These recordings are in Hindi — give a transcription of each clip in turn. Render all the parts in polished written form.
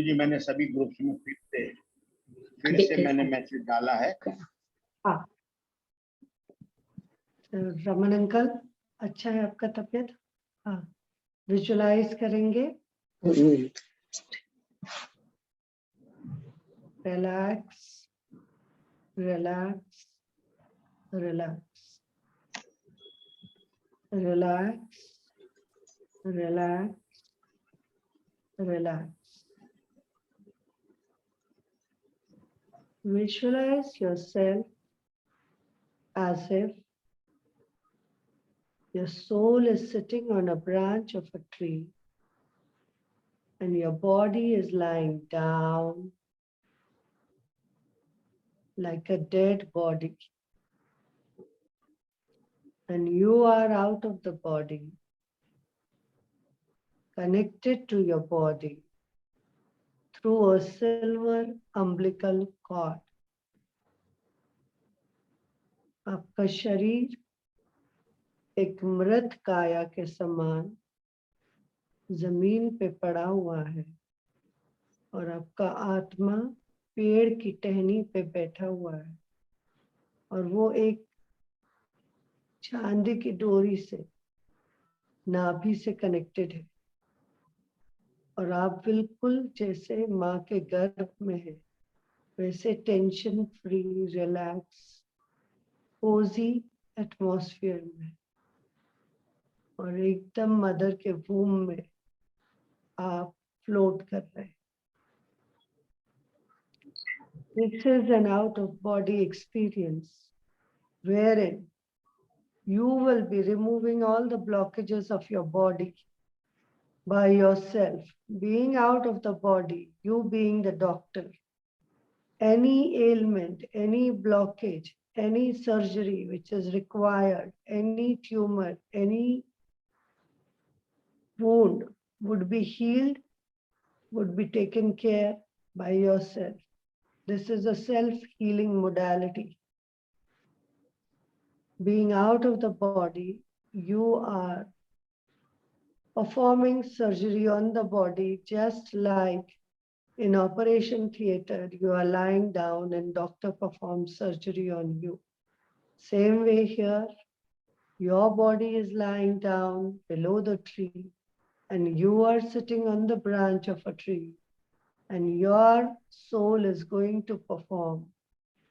जी मैंने सभी ग्रुप्स में फिर से मैंने मैसेज डाला है। हाँ रमन अंकल, अच्छा है आपका तबीयत? हाँ, विजुलाइज करेंगे। Relax relax relax relax relax relax. Visualize yourself as if your soul is sitting on a branch of a tree and your body is lying down like a dead body. And you are out of the body, connected to your body through a silver umbilical cord. आपका शरीर एक मृत काया के समान जमीन पे पड़ा हुआ है और आपका आत्मा पेड़ की टहनी पे बैठा हुआ है और वो एक चांदी की डोरी से नाभि से कनेक्टेड है और आप बिल्कुल जैसे माँ के गर्भ में है वैसे tension free, relax, cozy atmosphere में और एकदम मदर के वूम में आप फ्लोट कर रहे हैं। This is an out of body experience wherein you will be removing all the blockages of your body by yourself, being out of the body, you being the doctor. Any ailment, any blockage, any surgery which is required, any tumor, any wound would be healed, would be taken care by yourself. This is a self-healing modality. Being out of the body, you are performing surgery on the body just like in operation theater, you are lying down and doctor performs surgery on you. Same way here, your body is lying down below the tree and you are sitting on the branch of a tree and your soul is going to perform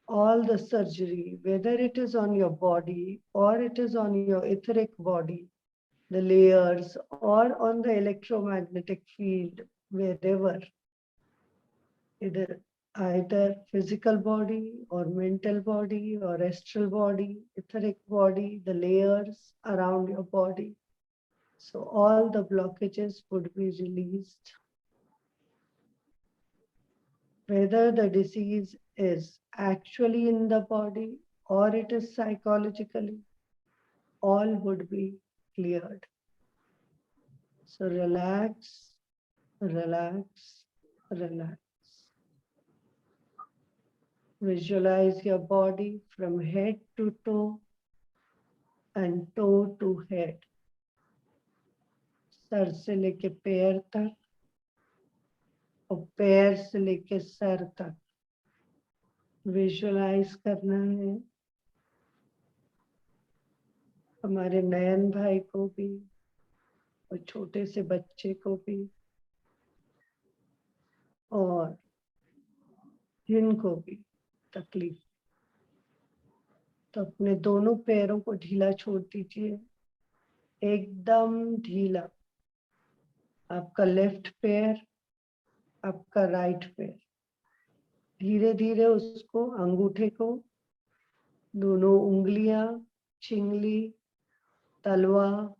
all the surgery, whether it is on your body or it is on your etheric body, the layers, or on the electromagnetic field, wherever, either physical body or mental body or astral body, etheric body, the layers around your body. So all the blockages would be released. Whether the disease is actually in the body or it is psychologically, all would be cleared. So relax, relax, relax. Visualize your body from head to toe and toe to head. Sir से लेके पैर तक और पैर से लेके सर तक विजुलाइज करना है। हमारे नयन भाई को भी और छोटे से बच्चे को भी और जिनको भी तकलीफ, तो अपने दोनों पैरों को ढीला छोड़ दीजिए, एकदम ढीला। आपका लेफ्ट पैर, आपका राइट पैर, धीरे धीरे उसको, अंगूठे को, दोनों उंगलियां, चिंगली, तलवा,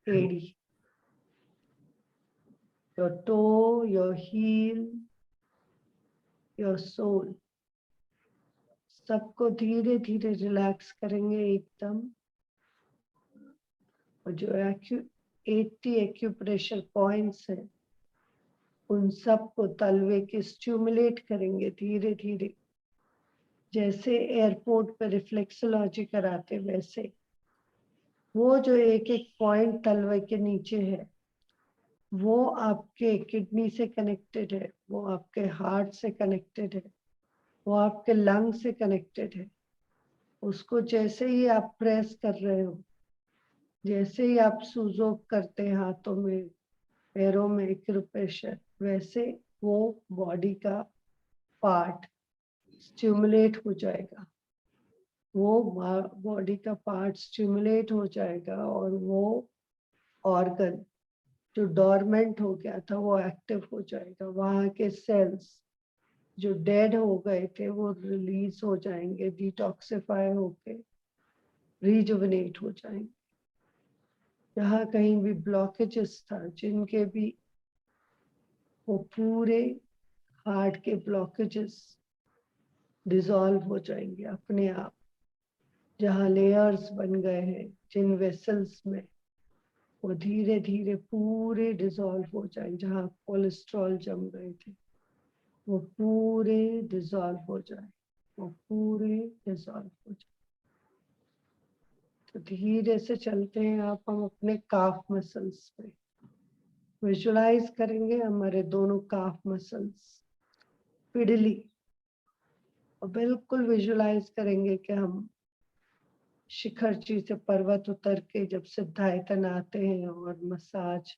एड़ी, your toe, your heel, your soul, सबको धीरे धीरे रिलैक्स करेंगे एकदम। और जो 80 एक्यूप्रेशर पॉइंट्स हैं उन सबको तलवे के स्टिमुलेट करेंगे धीरे धीरे, जैसे एयरपोर्ट पर रिफ्लेक्सोलॉजी कराते वैसे। वो जो एक एक पॉइंट तलवे के नीचे है वो आपके किडनी से कनेक्टेड है, वो आपके हार्ट से कनेक्टेड है, वो आपके लंग से कनेक्टेड है। उसको जैसे ही आप प्रेस कर रहे हो, जैसे ही आप सुजोक करते हैं हाथों में, पैरों में एक्यूप्रेशर, वैसे वो बॉडी का पार्ट स्टिमुलेट हो जाएगा, वो बॉडी का पार्ट स्टिमुलेट हो जाएगा और वो ऑर्गन जो डोरमेंट हो गया था वो एक्टिव हो जाएगा। वहाँ के सेल्स जो डेड हो गए थे वो रिलीज हो जाएंगे, डिटॉक्सिफाई होके रिजुविनेट हो जाएंगे। जहाँ कहीं भी ब्लॉकेजेस था, जिनके भी, वो पूरे हार्ट के ब्लॉकेजेस डिसॉल्व हो जाएंगे अपने आप। जहाँ लेयर्स बन गए हैं जिन वेसल्स में, वो धीरे धीरे पूरे डिसॉल्व हो जाएंगे। जहाँ कोलेस्ट्रॉल जम गए थे वो पूरे डिसॉल्व हो जाए, वो पूरे डिसॉल्व हो जाए। तो धीरे से चलते हैं आप, हम अपने काफ मसल्स पे विजुलाइज करेंगे हमारे दोनों काफ मसल्स पिडली, और बिल्कुल विजुलाइज करेंगे कि हम शिखर जी से पर्वत उतर के जब सिद्धायतन आते हैं और मसाज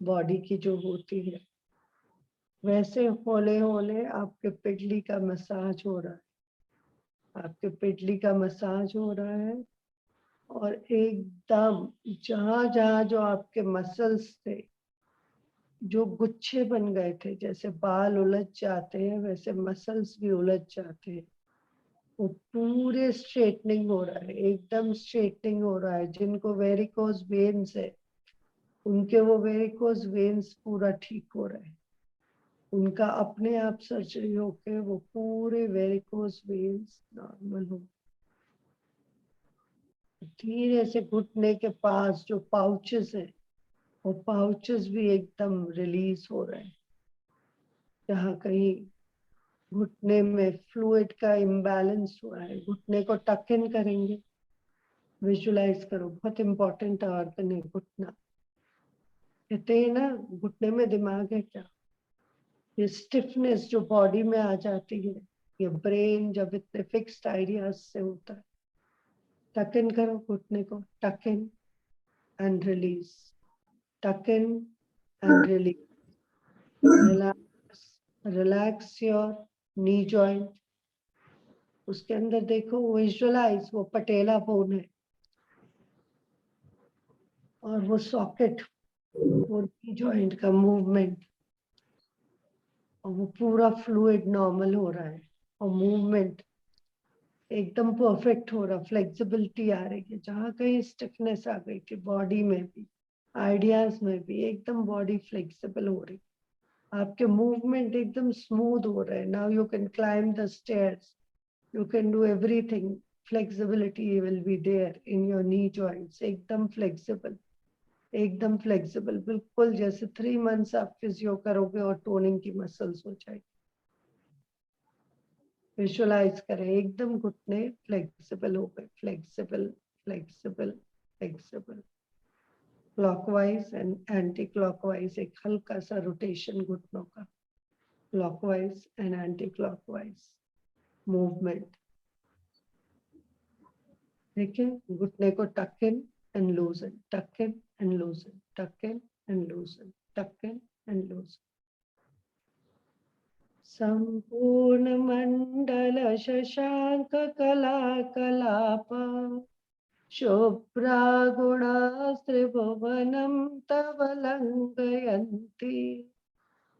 बॉडी की जो होती है, वैसे होले होले आपके पिडली का मसाज हो रहा है, आपके पिडली का मसाज हो रहा है। और एकदम जहां जहां जो आपके मसल्स थे, जो गुच्छे बन गए थे, जैसे बाल उलझ जाते हैं वैसे मसल्स भी उलझ जाते हैं, वो पूरे स्ट्रेटनिंग हो रहा है, एकदम स्ट्रेटनिंग हो रहा है। जिनको वेरिकोज वेन्स है उनके वो वेरिकोज वेन्स पूरा ठीक हो रहे हैं, उनका अपने आप सर्जरी होके वो पूरे वेरिकोज वेन्स नॉर्मल हो। धीरे से घुटने के पास जो पाउचेस है वो पाउचेस भी एकदम रिलीज हो रहे हैं। जहाँ कहीं घुटने में फ्लूइड का इम्बैलेंस हुआ है, घुटने को टक इन करेंगे। विजुलाइज करो, बहुत इंपॉर्टेंट ऑर्गन है घुटना। कहते हैं ना, घुटने में दिमाग है क्या? ये स्टिफनेस जो बॉडी में आ जाती है, ये ब्रेन जब इतने फिक्स्ड आइडियाज से होता है। टक इन करो घुटने को, टक इन एंड रिलीज, टक in and release. Relax, relax your knee joint. उसके अंदर देखो, विजुअलाइज वो पटेला बोन है और वो सॉकेट, वो नी जॉइंट का मूवमेंट, और वो पूरा फ्लूइड नॉर्मल हो रहा है और मूवमेंट एकदम परफेक्ट हो रहा, फ्लेक्सिबिलिटी आ रही है। जहाँ कहीं स्टिफनेस आ गई थी बॉडी में भी, आइडियाज में भी, एकदम बॉडी फ्लेक्सिबल हो रही, आपके मूवमेंट एकदम स्मूथ हो रहे हैं। Now you can climb the stairs, you can do everything. Flexibility will be there in your knee joints. एकदम flexible, एकदम flexible, बिल्कुल जैसे 3 months आप फिजियो करोगे और टोनिंग की मसल्स हो जाएगी। विजुअलाइज करें, एकदम घुटने फ्लेक्सिबल हो गए, flexible flexible flexible. Clockwise and anti clockwise एक हल्का सा रोटेशन घुटनों का, clockwise and anti clockwise movement. देखिए, घुटने को टक इन एंड लूजन, टक इन एंड लूजन, टक इन एंड लूजन, टक इन एंड लूजन। संपूर्ण मंडल शशांक कला कलाप, शुभ्रा गुणास्त्रिभुवनं तव लंघयन्ति।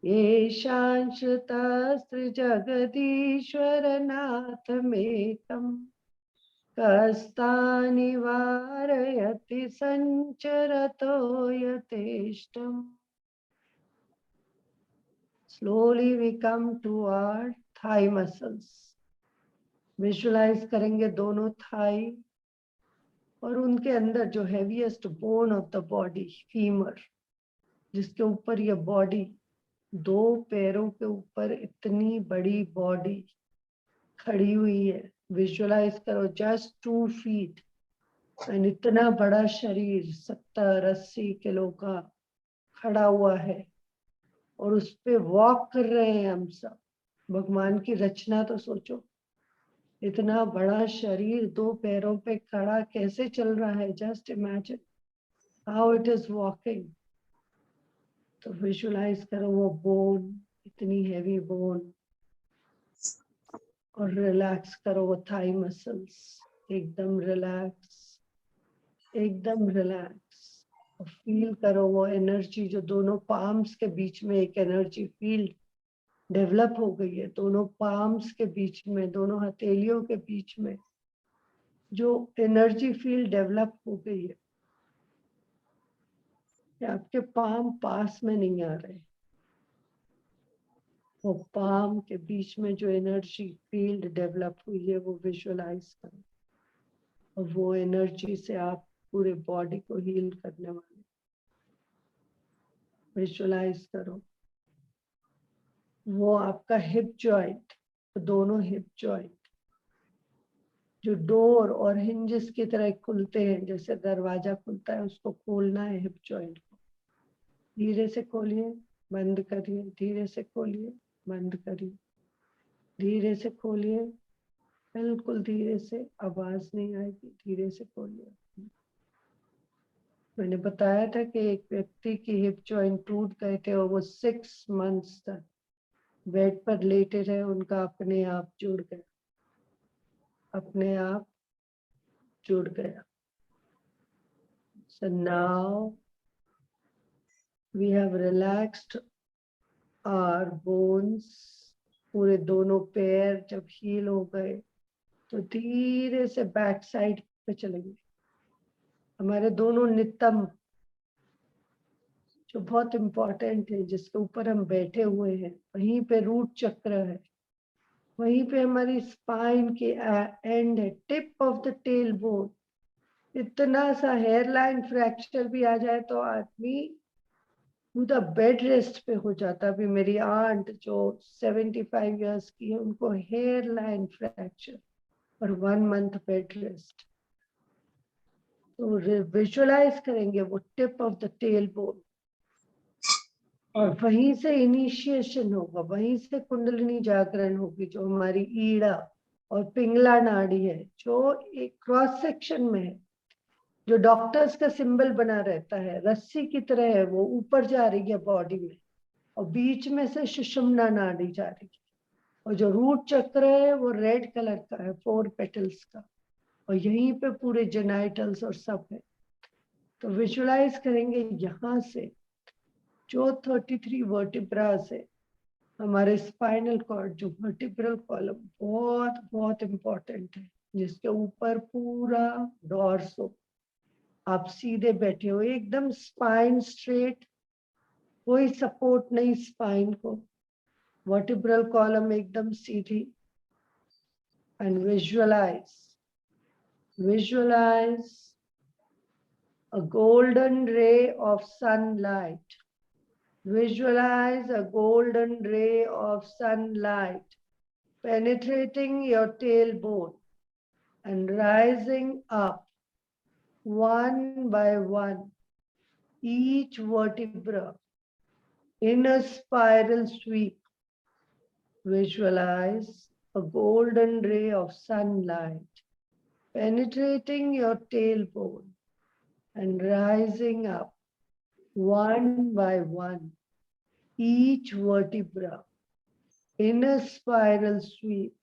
येषांश्रितस्त्रिजगदीश्वरनाथमेकम्, कस्तानि वारयति संचरतो यथेष्टम्। Slowly we come to our thigh muscles. Visualize करेंगे दोनों थाई और उनके अंदर जो heaviest bone of the body, femur, जिसके ऊपर ये बॉडी, 2 पैरों के ऊपर इतनी बड़ी बॉडी खड़ी हुई है। विजुअलाइज करो, जस्ट 2 feet एंड इतना बड़ा शरीर, 70-80 किलो का खड़ा हुआ है और उस पे वॉक कर रहे हैं हम सब। भगवान की रचना तो सोचो, इतना बड़ा शरीर 2 पैरों पे खड़ा कैसे चल रहा है। Just imagine how it is walking. तो विजुलाइज करो वो बोन, इतनी हैवी बोन, और रिलैक्स करो वो थाई मसल्स, एकदम रिलैक्स, एकदम रिलैक्स। और फील करो वो एनर्जी जो दोनों पाम्स के बीच में एक एनर्जी फील्ड डेवलप हो गई है। दोनों पाम्स के बीच में, दोनों हथेलियों के बीच में जो एनर्जी फील्ड डेवलप हो गई है, कि आपके पाम पास में नहीं आ रहे, वो पाम के बीच में जो एनर्जी फील्ड डेवलप हुई है वो विजुअलाइज करो। और वो एनर्जी से आप पूरे बॉडी को हील करने वाले विजुअलाइज करो। वो आपका हिप जॉइंट, दोनों हिप जॉइंट जो डोर और हिंजेस की तरह खुलते हैं, जैसे दरवाजा खुलता है, उसको खोलना है हिप जॉइंट को। धीरे से खोलिए, बंद करिए, धीरे से खोलिए, बंद करिए, धीरे से खोलिए, बिल्कुल धीरे से, आवाज नहीं आएगी, धीरे से खोलिए। मैंने बताया था कि एक व्यक्ति की हिप जॉइंट टूट गए थे और वो 6 मंथ्स तक बेड पर लेटे रहे, उनका अपने आप जुड़ गया, अपने आप जुड़ गया। So now we have relaxed our bones। पूरे दोनों पैर जब हील हो गए तो धीरे से बैक साइड पे चलेंगे। हमारे दोनों नितंब जो बहुत इंपॉर्टेंट है, जिसके ऊपर हम बैठे हुए हैं, वहीं पे रूट चक्र है, वहीं पे हमारी स्पाइन के एंड है, tip of the tail bone. इतना सा हेयरलाइन फ्रैक्चर भी आ जाए तो आदमी पूरा बेड रेस्ट पे हो जाता। अभी मेरी आंट जो 75 इयर्स की है, उनको हेयर लाइन फ्रैक्चर और 1 मंथ बेड रेस्ट। तो विजुअलाइज करेंगे वो tip of the tail bone, और वहीं से इनिशिएशन होगा, वहीं से कुंडलिनी जागरण होगी, जो हमारी ईड़ा और पिंगला नाड़ी है, जो एक क्रॉस सेक्शन में है, जो डॉक्टर्स का सिंबल बना रहता है, रस्सी की तरह है, वो ऊपर जा रही है बॉडी में, और बीच में से सुषुम्ना नाड़ी जा रही है। और जो रूट चक्र है वो रेड कलर का है, 4 पेटल्स का, और यहीं पे पूरे जेनाइटल्स और सब है। तो विजुअलाइज करेंगे यहाँ से जो 33 वर्टिब्रा से हमारे स्पाइनल कॉर्ड, जो वर्टिब्रल कॉलम बहुत बहुत इंपॉर्टेंट है, जिसके ऊपर पूरा डॉर्स हो, आप सीधे बैठे हो एकदम, स्पाइन स्ट्रेट, कोई सपोर्ट नहीं स्पाइन को, वर्टिब्रल कॉलम एकदम सीधी। And visualize a golden ray of sunlight. Visualize a golden ray of sunlight penetrating your tailbone and rising up one by one, each vertebra in a spiral sweep. Visualize a golden ray of sunlight penetrating your tailbone and rising up one by one, each vertebra in a spiral sweep.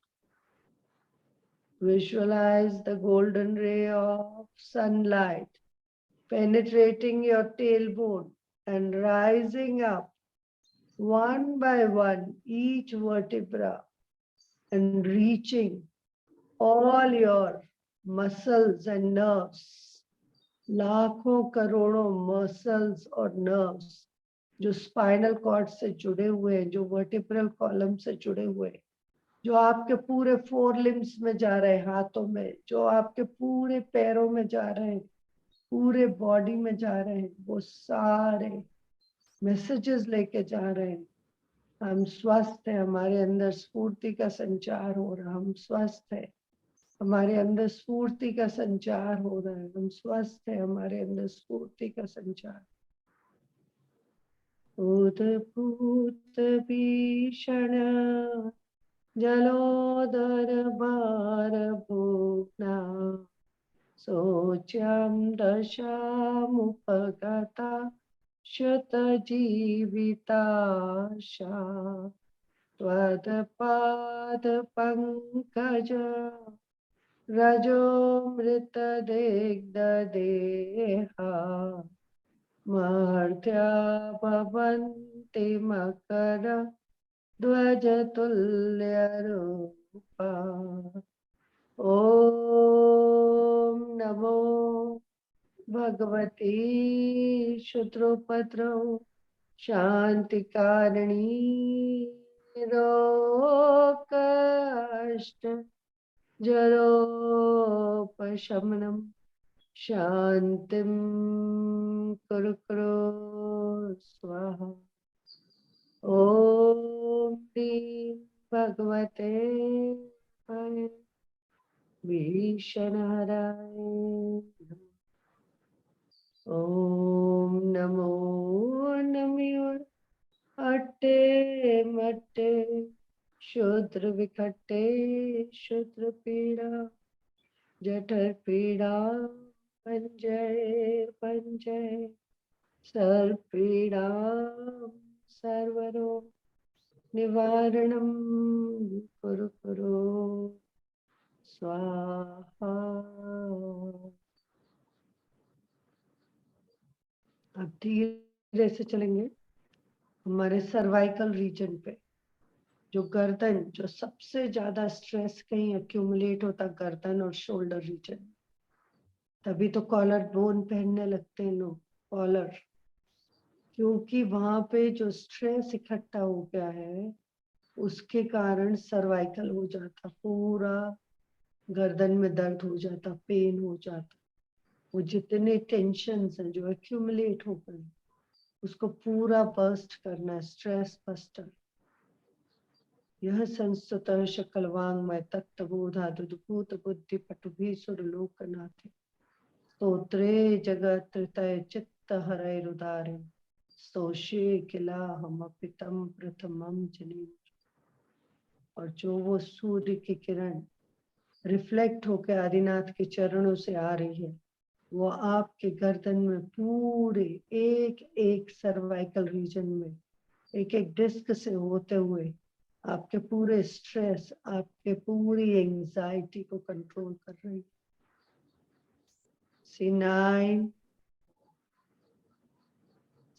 Visualize the golden ray of sunlight penetrating your tailbone and rising up one by one, each vertebra, and reaching all your muscles and nerves, लाखों करोड़ों मसल्स और नर्व्स जो स्पाइनल कॉर्ड से जुड़े हुए हैं, जो वर्टिब्रल कॉलम से जुड़े हुए हैं, जो आपके पूरे 4 लिम्स में जा रहे हैं, हाथों में, जो आपके पूरे पैरों में जा रहे हैं, पूरे बॉडी में जा रहे हैं, वो सारे मैसेजेस लेके जा रहे हैं। हम स्वस्थ हैं, हमारे अंदर स्फूर्ति का संचार हो रहा, हम स्वस्थ हैं, हमारे अंदर स्फूर्ति का संचार हो रहा है, हम स्वस्थ है, हमारे अंदर स्फूर्ति का संचार। उद्भूत भीषण जलोदर भार भुग्ना शोच्यं दशामुपगता शतजीविताशा त्वत्पादपङ्कज रजो मृतदिग्धदेहा मर्त्या भवन्ति मकर ध्वजतुल्यरूपा। ॐ नमो भगवती शत्रुपद्रव शान्तिकारिणी रोगकष्ट जरोपशमनं शान्तिं कुरु कुरु स्वाहा। ॐ ह्रीं भगवते भीषणहराय नमः। ॐ नमो नमः अट्टे मट्टे शूद्र विखट्टे शूद्र पीड़ा जठर पीड़ा पंजय पंजय सर्व पीड़ा सर्वरोग निवारणं कुरु कुरु स्वाहा। अब धीरे से चलेंगे हमारे सर्वाइकल रीजन पे, जो गर्दन, जो सबसे ज्यादा स्ट्रेस कहीं एक्यूमुलेट होता गर्दन और शोल्डर रीजन। तभी तो कॉलर बोन पहनने लगते हैं लोग, कॉलर, क्योंकि वहां पे जो स्ट्रेस इकट्ठा हो गया है उसके कारण सर्वाइकल हो जाता, पूरा गर्दन में दर्द हो जाता, पेन हो जाता। वो जितने टेंशन्स हैं जो एक्यूमुलेट हो गए उसको पूरा बर्स्ट करना, स्ट्रेस बस्टर। यह संस्तुतः शकल वांग्मय तत्वबोधादुद्भूत बुद्धि पटुभी सुरलोकनाथे स्तोत्रे जगत त्रितय चित्त हरैरुदारे स्तोषे किला हम अपितम प्रथमम जनी। और जो वो सूर्य की किरण रिफ्लेक्ट होकर आदिनाथ के चरणों से आ रही है, वो आपके गर्दन में पूरे एक एक सर्वाइकल रीजन में एक एक डिस्क से होते हुए आपके पूरे स्ट्रेस, आपके पूरी एंजाइटी को कंट्रोल कर रही है। C9,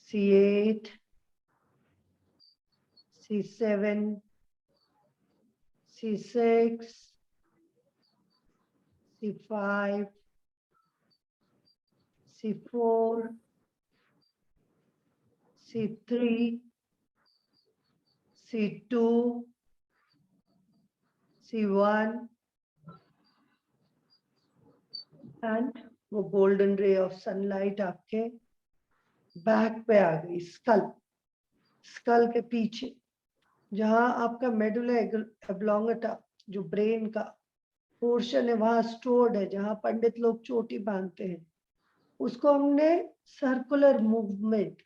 C8, C7, C6, C5, C4, C3, C2, C1 and वो गोल्डन रे ऑफ सनलाइट आपके बैक पे आ गई, स्कल के पीछे, जहां आपका मेडुला ऑब्लोंगेटा जो ब्रेन का पोर्शन है वहां स्टोर्ड है, जहां पंडित लोग चोटी बांधते हैं। उसको हमने सर्कुलर मूवमेंट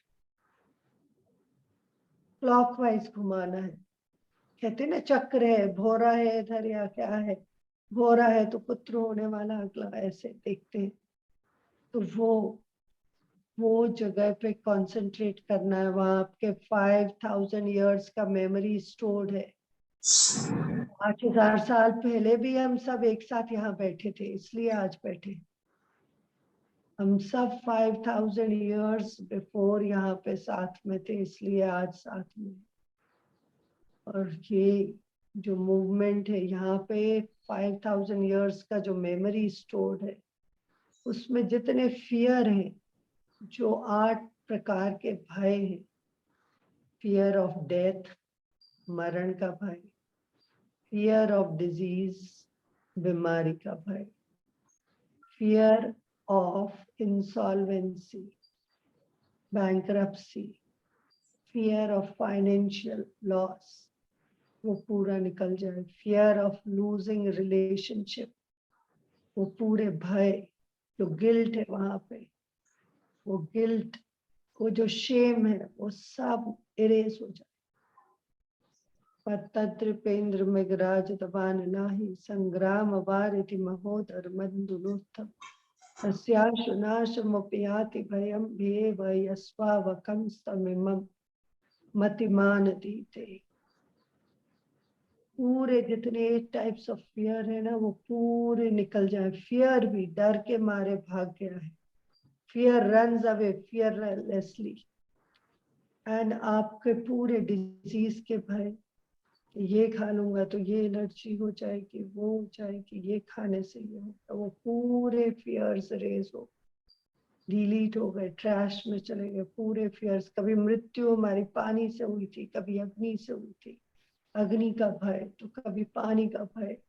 क्लॉकवाइज घुमाना है। कहते हैं ना चक्र है, भोरा है इधर या क्या है, भोरा है तो पुत्र होने वाला अगला, ऐसे देखते हैं। तो वो जगह पे कंसंट्रेट करना है। वहां आपके 5000 इयर्स का मेमोरी स्टोर्ड है। 5000 साल पहले भी हम सब एक साथ यहाँ बैठे थे, इसलिए आज बैठे। हम सब 5000 इयर्स बिफोर यहाँ पे साथ में थे, इसलिए आज साथ में। और ये जो मूवमेंट है यहाँ पे 5000 इयर्स का जो मेमोरी स्टोर्ड है, उसमें जितने फियर हैं, जो 8 प्रकार के भय हैं, फियर ऑफ डेथ, मरण का भय, फियर ऑफ डिजीज, बीमारी का भय, fear of insolvency, bankruptcy, fear of financial loss, वो पूरा निकल जाए। फियर ऑफ लूजिंग रिलेशनशिप, वो पूरे भय, जो गिल्ट है वहां पे, वो गिल्ट वो जो शेम है वो सब इरेज हो जाए। पतद्रिपेंद्र मेघराज दबान नाही संग्राम वारिधि महोदर मंदुलोत्थम तस्याशुनाशमुपयाति भयं भेव यस्वावकं स्तमिमं मतिमान दीते। पूरे जितने टाइप्स ऑफ फियर है ना वो पूरे निकल जाए। फियर भी डर के मारे भाग गया है। Fear runs away fearlessly. And आपके पूरे डिजीज के भय, ये खा लूंगा तो ये एलर्जी हो जाएगी, वो हो जाएगी, ये खाने से ये होगा, वो पूरे फियर्स रेज हो डिलीट हो गए, ट्रैश में चले गए पूरे फियर्स। कभी मृत्यु हमारी पानी से हुई थी, कभी अग्नि से हुई थी, अग्नि का भय, तो कभी पानी का भय।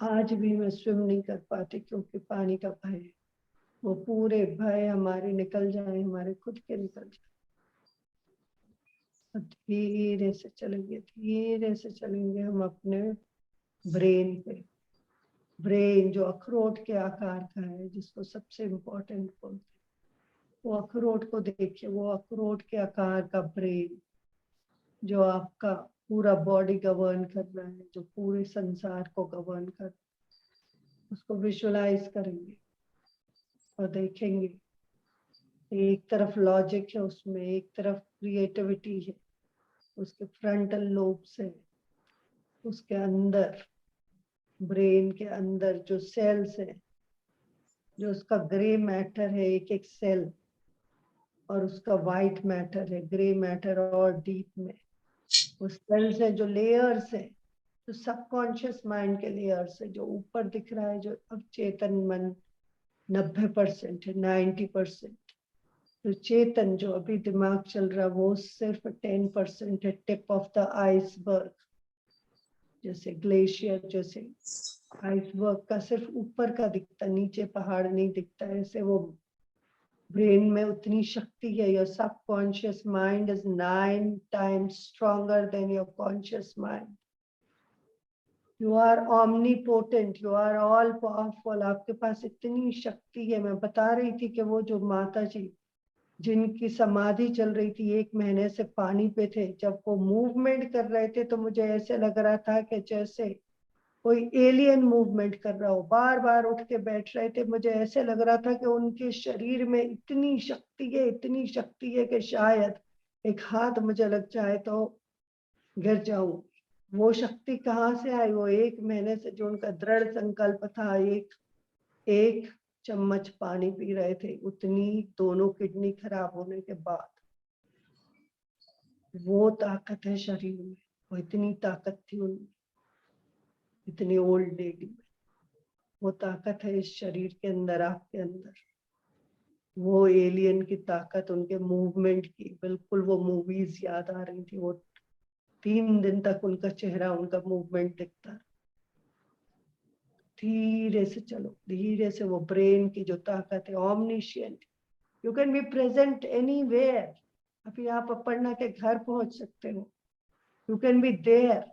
आज भी मैं स्विम नहीं कर पाती क्योंकि पानी का भय है। वो पूरे भय हमारे निकल जाए, हमारे खुद के निकल जाए। धीरे से चलेंगे, धीरे से चलेंगे हम अपने ब्रेन पे। ब्रेन जो अखरोट के आकार का है, जिसको सबसे इम्पोर्टेंट बोलते हैं, वो अखरोट को देखिए, वो अखरोट के आकार का ब्रेन जो आपका पूरा बॉडी गवर्न कर रहा है, जो पूरे संसार को गवर्न कर, उसको विजुअलाइज करेंगे और देखेंगे। एक तरफ लॉजिक है उसमें, एक तरफ क्रिएटिविटी है, उसके फ्रंटल लोब से, उसके अंदर ब्रेन के अंदर जो सेल्स है, जो उसका ग्रे मैटर है एक एक सेल, और उसका वाइट मैटर है, ग्रे मैटर और डीप में उस सेल्स है, जो लेयर्स है, जो सबकॉन्शियस माइंड के लेयर्स है, जो ऊपर दिख रहा है, जो अब चेतन मन 90% है, 90%। तो चेतन जो अभी दिमाग चल रहा है वो सिर्फ 10% है, टिप ऑफ द आइसबर्ग। जैसे ग्लेशियर, जैसे आइसबर्ग का सिर्फ ऊपर का दिखता, नीचे पहाड़ नहीं दिखता, ऐसे वो ब्रेन में उतनी शक्ति है। Your subconscious mind is 9 times stronger than your conscious mind. You are omnipotent, you are all powerful. आपके पास इतनी शक्ति है। मैं बता रही थी कि वो जो माता जी जिनकी समाधि चल रही थी 1 महीने से पानी पे थे, जब वो मूवमेंट कर रहे थे तो मुझे ऐसे लग रहा था कि जैसे कोई एलियन मूवमेंट कर रहा हो। बार बार उठ के बैठ रहे थे, मुझे ऐसे लग रहा था कि उनके शरीर में इतनी शक्ति है, इतनी शक्ति है कि शायद एक हाथ मुझे लग जाए तो गिर जाऊं। वो शक्ति कहाँ से आई? वो 1 महीने से जो उनका दृढ़ संकल्प था, एक चम्मच पानी पी रहे थे, उतनी दोनों किडनी खराब होने के बाद। वो ताकत है शरीर में, वो इतनी ताकत थी उनमें, इतनी ओल्ड लेडी में। वो ताकत है इस शरीर के अंदर, आपके अंदर। वो एलियन की ताकत उनके मूवमेंट की, बिल्कुल वो मूवीज याद आ रही थी। वो 3 दिन तक उनका चेहरा, उनका मूवमेंट दिखता। धीरे से चलो, धीरे से। वो ब्रेन की जो ताकत है, omniscient, you can be present anywhere. अभी आप अपर्णा के घर पहुंच सकते हो, यू कैन बी देयर।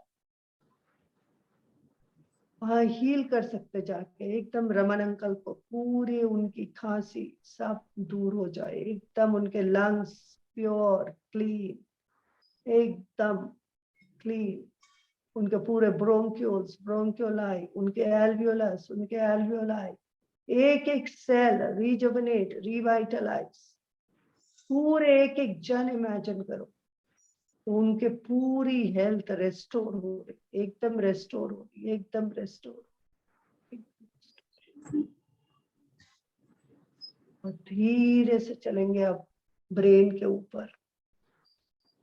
वहां हील कर सकते जाके, एकदम रमन अंकल को पूरी उनकी खांसी सब दूर हो जाए, एकदम उनके लंग्स प्योर क्लीन, एकदम क्लीन। उनके पूरे ब्रोंक्यूल्स, ब्रोंक्यूलाई, उनके एल्वियोलस, उनके एल्वियोलाई, एक एक सेल रिजुवेनेट, रिवाइटलाइज। पूरे एक एक जन इमेजिन करो तो उनके पूरी हेल्थ रेस्टोर हो रही, एकदम रेस्टोर हो रही, एकदम रेस्टोर। और धीरे से चलेंगे अब ब्रेन के ऊपर।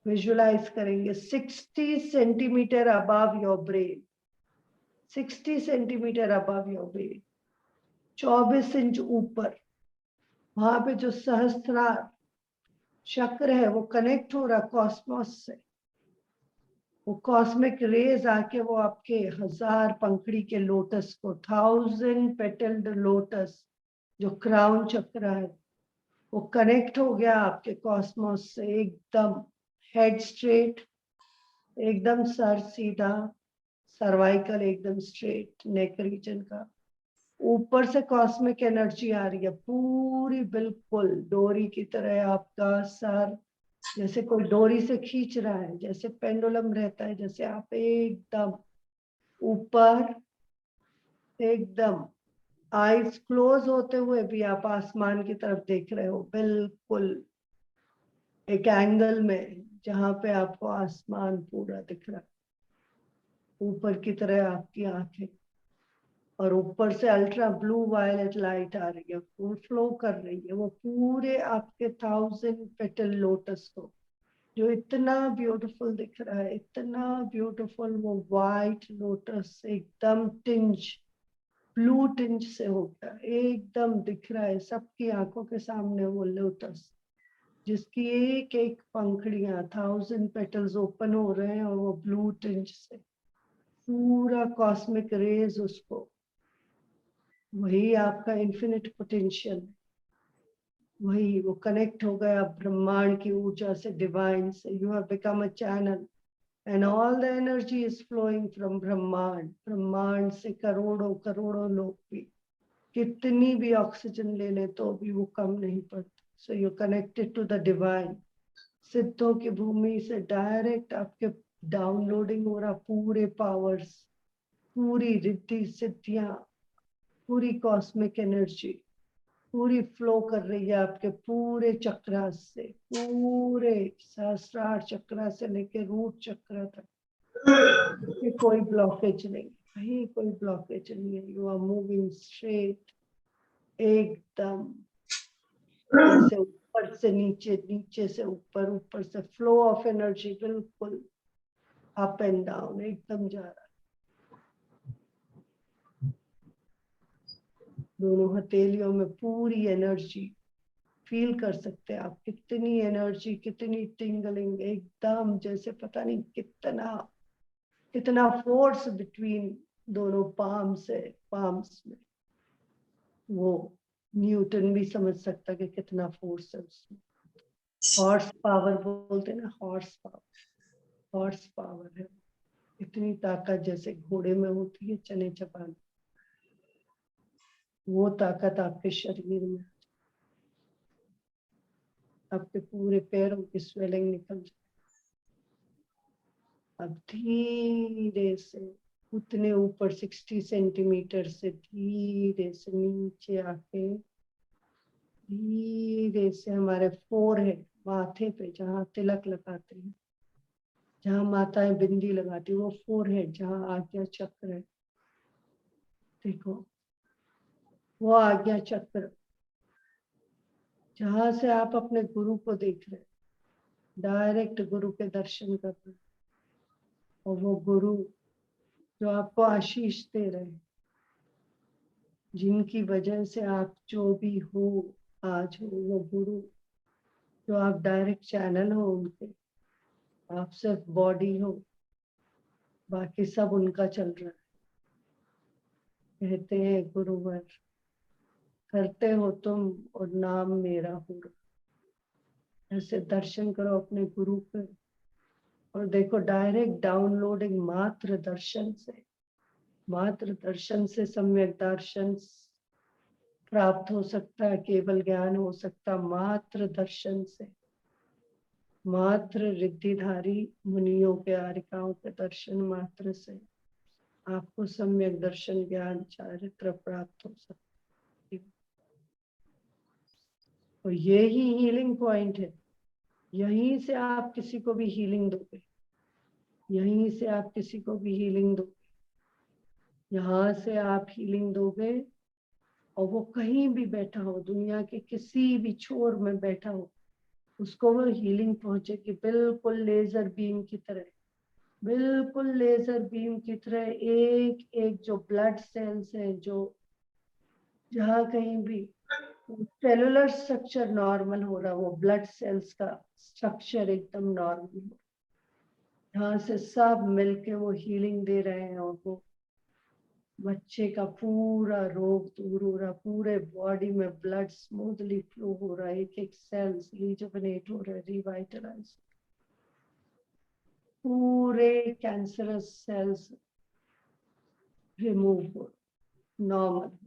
विजुलाइज करेंगे 60 centimetre above your brain, 60 centimetre above your brain, 24 inch ऊपर। वहां पे जो सहस्त्रार चक्र है वो कनेक्ट हो रहा कॉस्मोस से। वो कॉस्मिक रेज आके वो आपके 1000 पंखड़ी के लोटस को, 1000 पेटल्ड लोटस जो क्राउन चक्र है, वो कनेक्ट हो गया आपके कॉस्मोस से। एकदम हेड स्ट्रेट, एकदम सर सीधा, सर्वाइकल एकदम स्ट्रेट, नेक रीजन का ऊपर से कॉस्मिक एनर्जी आ रही है पूरी, बिल्कुल डोरी की तरह। आपका सर जैसे कोई डोरी से खींच रहा है, जैसे पेंडुलम रहता है, जैसे आप एकदम ऊपर, एकदम आईज क्लोज होते हुए भी आप आसमान की तरफ देख रहे हो, बिल्कुल एक एंगल में जहां पे आपको आसमान पूरा दिख रहा है, ऊपर की तरह आपकी आंखें, और ऊपर से अल्ट्रा ब्लू वायलेट लाइट आ रही है, वो फ्लो कर रही है, वो पूरे आपके 1000 पेटल लोटस को, जो इतना ब्यूटीफुल दिख रहा है, इतना ब्यूटीफुल, वो वाइट लोटस एकदम टिंज, ब्लू टिंज से होता है, एकदम दिख रहा है सबकी आंखों के सामने, वो लोटस जिसकी एक एक पंखड़ियां 1000 पेटल्स ओपन हो रहे हैं, और वो ब्लू टिंज से पूरा कॉस्मिक रेज उसको, वही आपका इन्फिनिट पोटेंशियल, वही वो कनेक्ट हो गया ब्रह्मांड की ऊर्जा से, डिवाइन से। You have become a channel and all the energy is flowing from ब्रह्मांड। ब्रह्मांड से करोड़ों करोड़ों लोग भी कितनी भी ऑक्सीजन ले ले तो भी वो कम नहीं पड़ती। So you connected to the divine. सिद्धों की भूमि से डायरेक्ट आपके डाउनलोडिंग हो रहा पूरे पावर्स, पूरी रिद्धि सिद्धियां, पूरी कॉस्मिक एनर्जी पूरी फ्लो कर रही है आपके पूरे चक्रा से, पूरे सहस्त्रार चक्रा से लेके रूट चक्र तक। कहीं कोई ब्लॉकेज नहीं, कहीं कोई ब्लॉकेज नहीं है। यू आर मूविंग स्ट्रेट, एकदम जैसे ऊपर से नीचे, नीचे से ऊपर, ऊपर से फ्लो ऑफ एनर्जी बिल्कुल अप एंड डाउन एकदम जा रहा है। दोनों हथेलियों में पूरी एनर्जी फील कर सकते हैं आप, कितनी एनर्जी, कितनी टिंगलिंग, एकदम जैसे पता नहीं कितना कितना फोर्स बिटवीन दोनों पाम से पाम्स में। वो न्यूटन भी समझ सकता कि कितना फोर्स है उसमें। हॉर्स पावर बोलते हैं ना, हॉर्स पावर, हॉर्स पावर है। इतनी ताकत जैसे घोड़े में होती है चने चपाने, वो ताकत आपके शरीर में, आपके पूरे पैरों की स्वेलिंग निकल जाए। अब धीरे से उतने ऊपर 60 सेंटीमीटर से धीरे से नीचे आके, धीरे से हमारे फोरहेड, माथे पे जहाँ तिलक लगाते हैं, जहाँ माताएं बिंदी लगाती है, वो फोरहेड जहाँ आज्ञा चक्र है, देखो वो आज्ञा चक्र जहाँ से आप अपने गुरु को देख रहे हैं, डायरेक्ट गुरु के दर्शन कर रहे हैं, और वो गुरु जो आपको आशीष दे रहे हैं, जिनकी वजह से आप जो भी हो आज हो, वो गुरु जो आप डायरेक्ट चैनल हो उनके, आप सिर्फ बॉडी हो, बाकी सब उनका चल रहा है। कहते हैं गुरुवर करते हो तुम और नाम मेरा हो रहा। ऐसे दर्शन करो अपने गुरु के, और देखो डायरेक्ट डाउनलोडिंग मात्र दर्शन से, मात्र दर्शन से सम्यक दर्शन प्राप्त हो सकता है, केवल ज्ञान हो सकता मात्र दर्शन से, मात्र रिद्धिधारी मुनियों के आरिकाओं के दर्शन मात्र से आपको सम्यक दर्शन ज्ञान चारित्र प्राप्त हो सकता है। और ये ही हीलिंग पॉइंट है, यहीं से आप किसी को भी हीलिंग दोगे, यहीं से आप किसी को भी हीलिंग दोगे, यहाँ से आप हीलिंग दोगे, और वो कहीं भी बैठा हो, दुनिया के किसी भी छोर में बैठा हो, उसको वो हीलिंग पहुंचेगी बिल्कुल लेजर बीम की तरह, बिल्कुल लेजर बीम की तरह। एक एक जो ब्लड सेल्स हैं, जो जहाँ कहीं भी सेलुलर स्ट्रक्चर नॉर्मल हो रहा, वो ब्लड सेल्स का स्ट्रक्चर एकदम नॉर्मल हो, यहाँ से सब मिलके वो हीलिंग दे रहे हैं, और वो बच्चे का पूरा रोग दूर हो रहा, पूरे बॉडी में ब्लड स्मूथली फ्लो हो रहा है, एक एक सेल्स रिजुवनेट हो रहा है, रिवाइटलाइज, पूरे कैंसरस सेल्स रिमूव हो, नॉर्मल।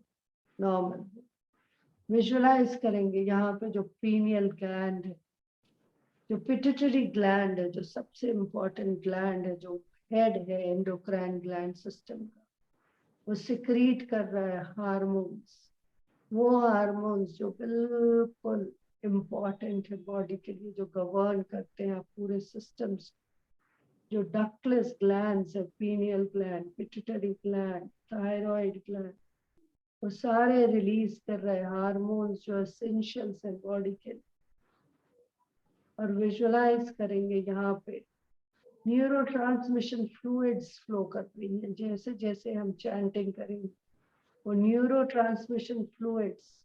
नॉर्मल। विजुअलाइज करेंगे यहाँ पे जो पीनियल ग्लैंड है, जो पिट्यूटरी ग्लैंड है, जो सबसे इम्पोर्टेंट ग्लैंड है, जो हेड है एंडोक्राइन ग्लैंड सिस्टम का, वो सिक्रीट कर रहा है हार्मोन्स। वो हार्मोन्स जो बिल्कुल इम्पोर्टेंट है बॉडी के लिए, जो गवर्न करते हैं पूरे सिस्टम्स, जो डक्टलेस ग्लैंड्स है, pineal gland, pituitary gland, thyroid gland, वो सारे रिलीज कर रहे हैं हार्मोन्स जो एसेंशियल्स है बॉडी के लिए। और विजुअलाइज करेंगे यहाँ पे न्यूरोट्रांसमिशन फ्लूइड्स फ्लो कर रही हैं। जैसे जैसे हम चैंटिंग करेंगे, वो न्यूरोट्रांसमिशन फ्लूइड्स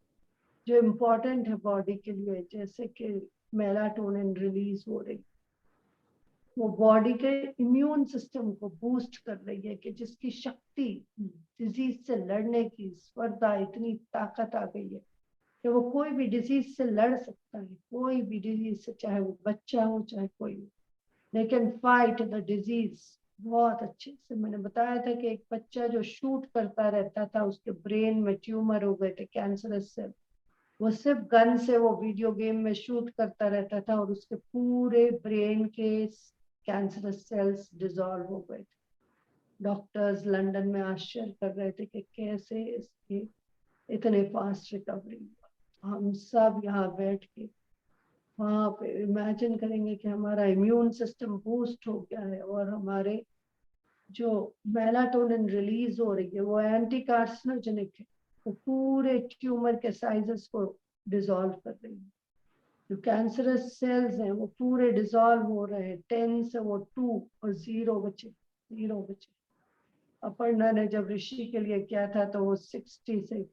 जो इम्पोर्टेंट है बॉडी के लिए, जैसे कि मेलाटोनिन रिलीज हो रही, वो बॉडी के इम्यून सिस्टम को बूस्ट कर रही है, कि जिसकी शक्ति डिजीज से लड़ने की स्पर्धा, इतनी ताकत आ गई है कि वो कोई भी डिजीज से लड़ सकता है, कोई भी डिजीज से, चाहे वो बच्चा हो चाहे कोई हो, they can fight the disease बहुत अच्छे से। मैंने बताया था कि एक बच्चा जो शूट करता रहता था, उसके ब्रेन में ट्यूमर हो गए थे, कैंसरस सेल, वो सिर्फ गन से वो वीडियो गेम में शूट करता रहता था और उसके पूरे ब्रेन के कैंसरस सेल्स डिसॉल्व हो गए थे। डॉक्टर्स लंदन में आश्चर्य कर रहे थे कि कैसे इसकी इतने फास्ट रिकवरी हुआ। हम सब यहाँ बैठ के वहाँ पे इमेजिन करेंगे कि हमारा इम्यून सिस्टम बूस्ट हो गया है और हमारे जो मेलाटोनिन रिलीज हो रही है वो एंटी कार्सिनोजेनिक है, वो पूरे ट्यूमर के साइजेस को डिसॉल्व कर रही है। जो कैंसरस सेल्स हैं वो पूरे डिसॉल्व हो रहे हैं, 10 से वो 2 और 0 बचे, 0 बचे। अपर्णा ने जब ऋषि के लिए किया था तो वो 60 से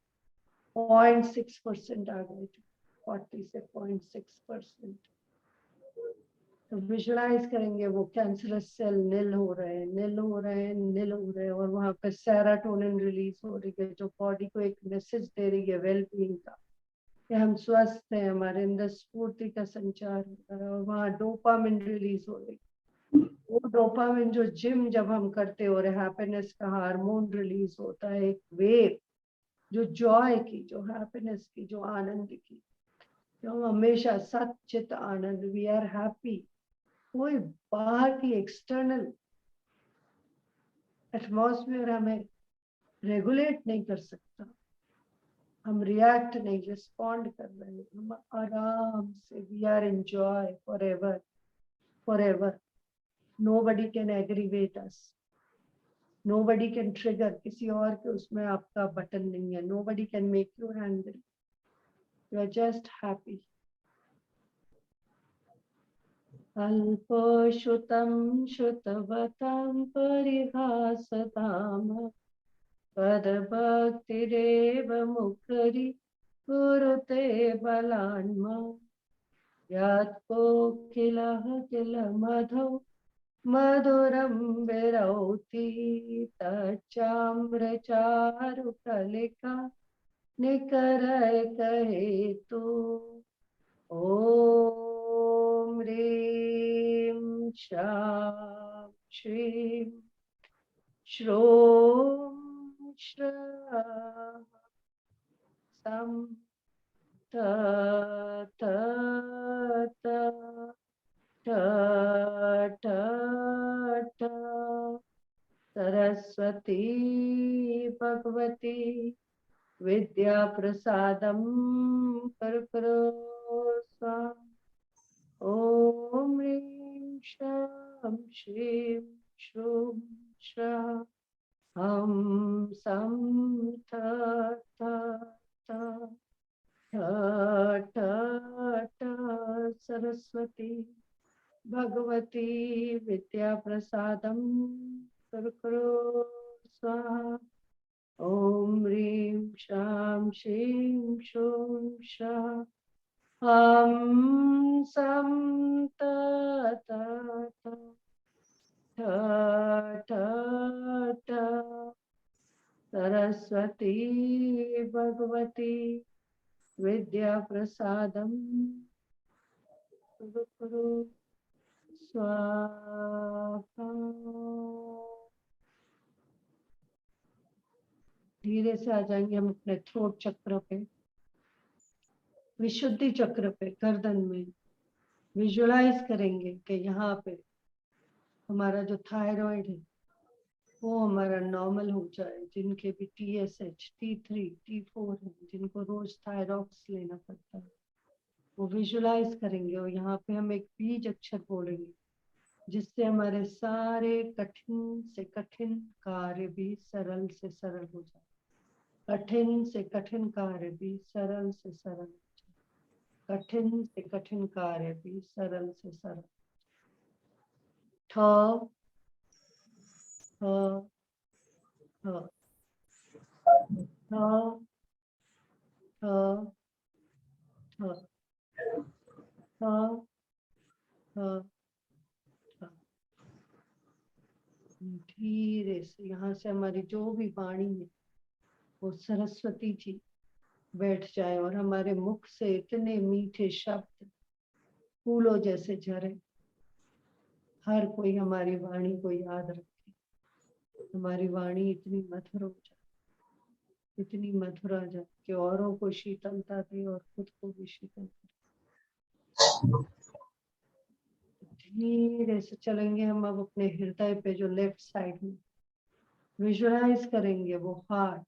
0.6% आ गए थे, 40 से 0.6%। तो विजुलाइज करेंगे वो कैंसरस सेल निल हो रहे हैं, निल हो रहे हैं, निल हो रहे हैं, और वहां पे सेरोटोनिन रिलीज हो रही है, जो बॉडी को एक मैसेज दे रही है वेल बीइंग का, कि हम स्वस्थ हैं, हमारे अंदर स्फूर्ति का संचार हो रहा है। और वहाँ डोपामिन रिलीज हो रही है, वो डोपामिन जो जिम जब हम करते हो रहे, हैप्पीनेस का हार्मोन रिलीज होता है, एक वेव जो जॉय की, जो हैप्पीनेस की, जो आनंद की, जो हमेशा सचित आनंद, वी आर हैप्पी। कोई बाहर की एक्सटर्नल एटमॉस्फेयर हमें रेगुलेट नहीं कर सकता। हम रिएक्ट नहीं, रिस्पॉन्ड कर रहे हैं, हम आराम से, we are enjoy forever, forever. Nobody can aggravate us, nobody can trigger, किसी और के उसमें आपका बटन नहीं है, nobody can make you angry, you are just happy. अल्पश्रुतं श्रुतवतां परिहासताम पदभक्तिरेव मुखरि कुरुते बलान्मा यत्कोकिलः किल मधौ मधुरं विरौति तच्चाम्रचारुकलिका निकरैकहेतु। ॐ ह्रीं श्रां श्रीं श्रों श्रां सं त त त ठ ठ ठ सरस्वती भगवती विद्या प्रसादं कर्करोत्सा। ॐ ह्रीं श्रां श्रीं श्रूं श्रां हं सं थ थ थ ठ ठ ठ सरस्वती भगवती विद्या प्रसादं कर्करोत्सा। ॐ ह्रीं श्रां श्रीं श्रूं श्रां हं सं त त त ठ ठ ठ सरस्वती भगवती विद्या प्रसादं कुरु स्वाहा। धीरे से आ जाएंगे हम अपने थ्रोट चक्र पे, विशुद्धि चक्र पे, गर्दन में। विजुलाइज करेंगे कि यहाँ पे हमारा जो थायराइड है वो हमारा नॉर्मल हो जाए। जिनके भी TSH, T3, T4 है, जिनको रोज थायरॉक्स लेना पड़ता है, वो विजुलाइज करेंगे। और यहाँ पे हम एक बीज अक्षर बोलेंगे जिससे हमारे सारे कठिन से कठिन कार्य भी सरल से सरल हो जाए। कठिन से कठिन कार्य भी सरल से सरल हो जाए। कठिन से कठिन कार्य भी सरल से सरल। ठ ठ ठ ठ ठ ठ ठ ठ ठ। धीरे से यहाँ से हमारी जो भी वाणी है वो सरस्वती जी बैठ जाए और हमारे मुख से इतने मीठे शब्द फूलों जैसे झरे। हर कोई हमारी वाणी को याद रखे। हमारी वाणी इतनी मधुर हो जाए, इतनी मधुर आ जाए कि औरों को शीतलता दे और खुद को भी शीतल करे। धीरे से चलेंगे हम अब अपने हृदय पे, जो लेफ्ट साइड में विजुअलाइज करेंगे वो हार्ट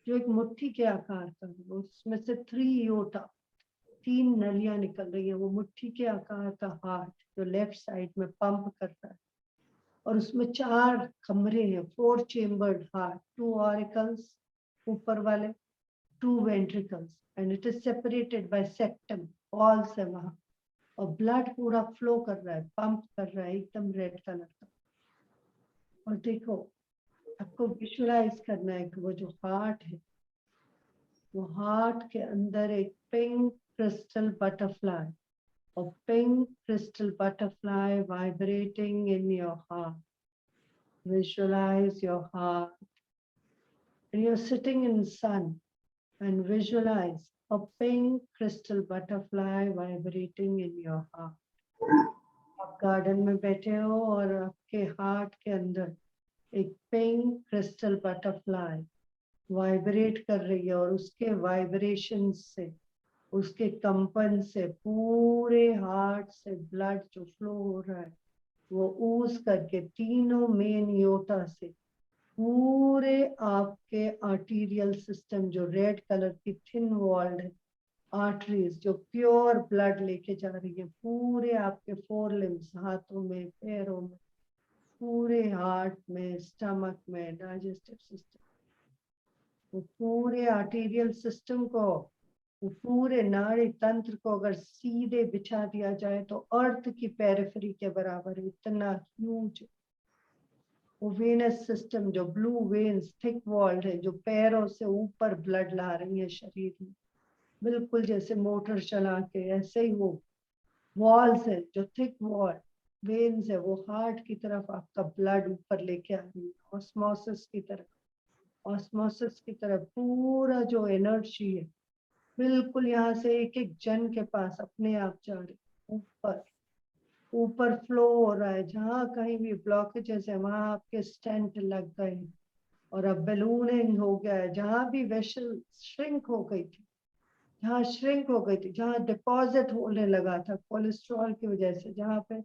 जो एक मुट्ठी के आकार का है। उसमें से 3 योटा, 3 नलियां निकल रही है। वो मुट्ठी के आकार का हार्ट जो लेफ्ट साइड में पंप करता है और उसमें 4 कमरे हैं, 4 चेम्बर्ड हार्ट, 2 ऑरिकल्स ऊपर वाले, 2 ventricles, and it is separated by septum, walls है वहां। और ब्लड पूरा फ्लो कर रहा है, पंप कर रहा है, एकदम रेड कलर का। और देखो, आपको विजुअलाइज करना है कि वो जो हार्ट है, वो हार्ट के अंदर एक पिंक क्रिस्टल बटरफ्लाई, और pink crystal butterfly vibrating in your heart. Visualize your heart. And you're sitting in sun and visualize a pink crystal butterfly vibrating in your heart. आप गार्डन में बैठे हो और आपके हार्ट के अंदर एक पिंक क्रिस्टल बटरफ्लाई वाइब्रेट कर रही है, और उसके वाइब्रेशन से, उसके कंपन से पूरे हार्ट से ब्लड जो फ्लो हो रहा है वो ऊज करके तीनों मेन योटा से पूरे आपके आर्टीरियल सिस्टम, जो रेड कलर की थिन वॉल्ड है आर्टरीज, जो प्योर ब्लड लेके जा रही है पूरे आपके 4 लिम्स, हाथों में, पैरों में, पूरे हार्ट में, स्टमक में, डाइजेस्टिव सिस्टम, वो पूरे आर्टीरियल सिस्टम को, वो पूरे नाड़ी तंत्र को अगर सीधे बिछा दिया जाए तो अर्थ की पेरिफेरी के बराबर है, इतना ह्यूज। वो वेनस सिस्टम, जो ब्लू वेन्स थिक वॉल्ड है, जो पैरों से ऊपर ब्लड ला रही है शरीर में, बिल्कुल जैसे मोटर चला के, ऐसे ही वो वॉल्स है जो थिक वॉल वेन्स है, वो हार्ट की तरफ आपका ब्लड ऊपर लेके आ रही है, ऑस्मोसिस की तरफ। ऑस्मोसिस की तरफ पूरा जो एनर्जी है बिल्कुल यहाँ से एक एक जन के पास अपने आप जा रही, ऊपर ऊपर फ्लो हो रहा है। जहाँ कहीं भी ब्लॉकेजेस है वहां आपके स्टेंट लग गए और अब बैलूनिंग हो गया है। जहाँ भी वेसल श्रिंक हो गई थी, जहाँ श्रिंक हो गई थी, जहाँ डिपॉजिट होने लगा था कोलेस्ट्रॉल की वजह से, जहाँ पे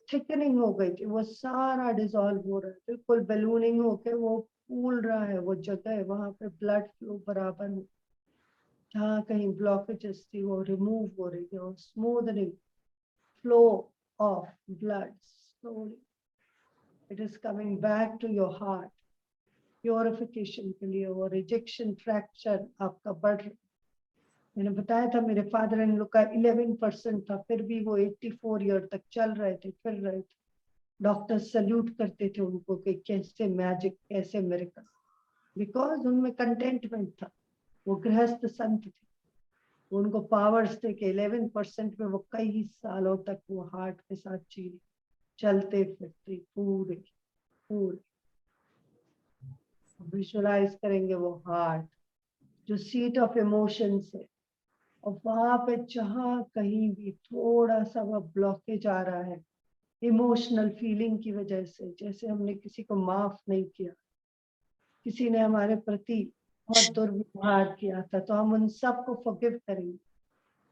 थिकनिंग हो गई थी, वो सारा डिसॉल्व हो रहा है, बिल्कुल बैलूनिंग होके वो फूल रहा है। वो जगह वहां पे ब्लड फ्लो बराबर हो, जहाँ कहीं ब्लॉकेजेस थी वो रिमूव हो रही है, और smoothening flow of blood slowly it is coming back to your heart purification के लिए। और रिजेक्शन फ्रैक्चर आपका बढ़ रहा। मैंने बताया था मेरे फादर इन लोग का 11% था, फिर भी वो 84 ईयर तक चल रहे थे, फिर रहे थे। डॉक्टर सल्यूट करते थे उनको कि कैसे मैजिक, कैसे मिरेकल, बिकॉज उनमें कंटेंटमेंट था। वो गृहस्थ संत थे, उनको पावर्स थे कि 11% में वो कई सालों तक वो हार्ट के साथ जी, चलते फिरते पूरे पूरे। विजुअलाइज करेंगे वो हार्ट जो सीट ऑफ इमोशंस है, और वहां पे जहाँ कहीं भी थोड़ा सा वह ब्लॉकेज आ रहा है इमोशनल फीलिंग की वजह से, जैसे हमने किसी को माफ नहीं किया, किसी ने हमारे प्रति बहुत दुर्व्यवहार किया था, तो हम उन सबको फॉरगिव करेंगे।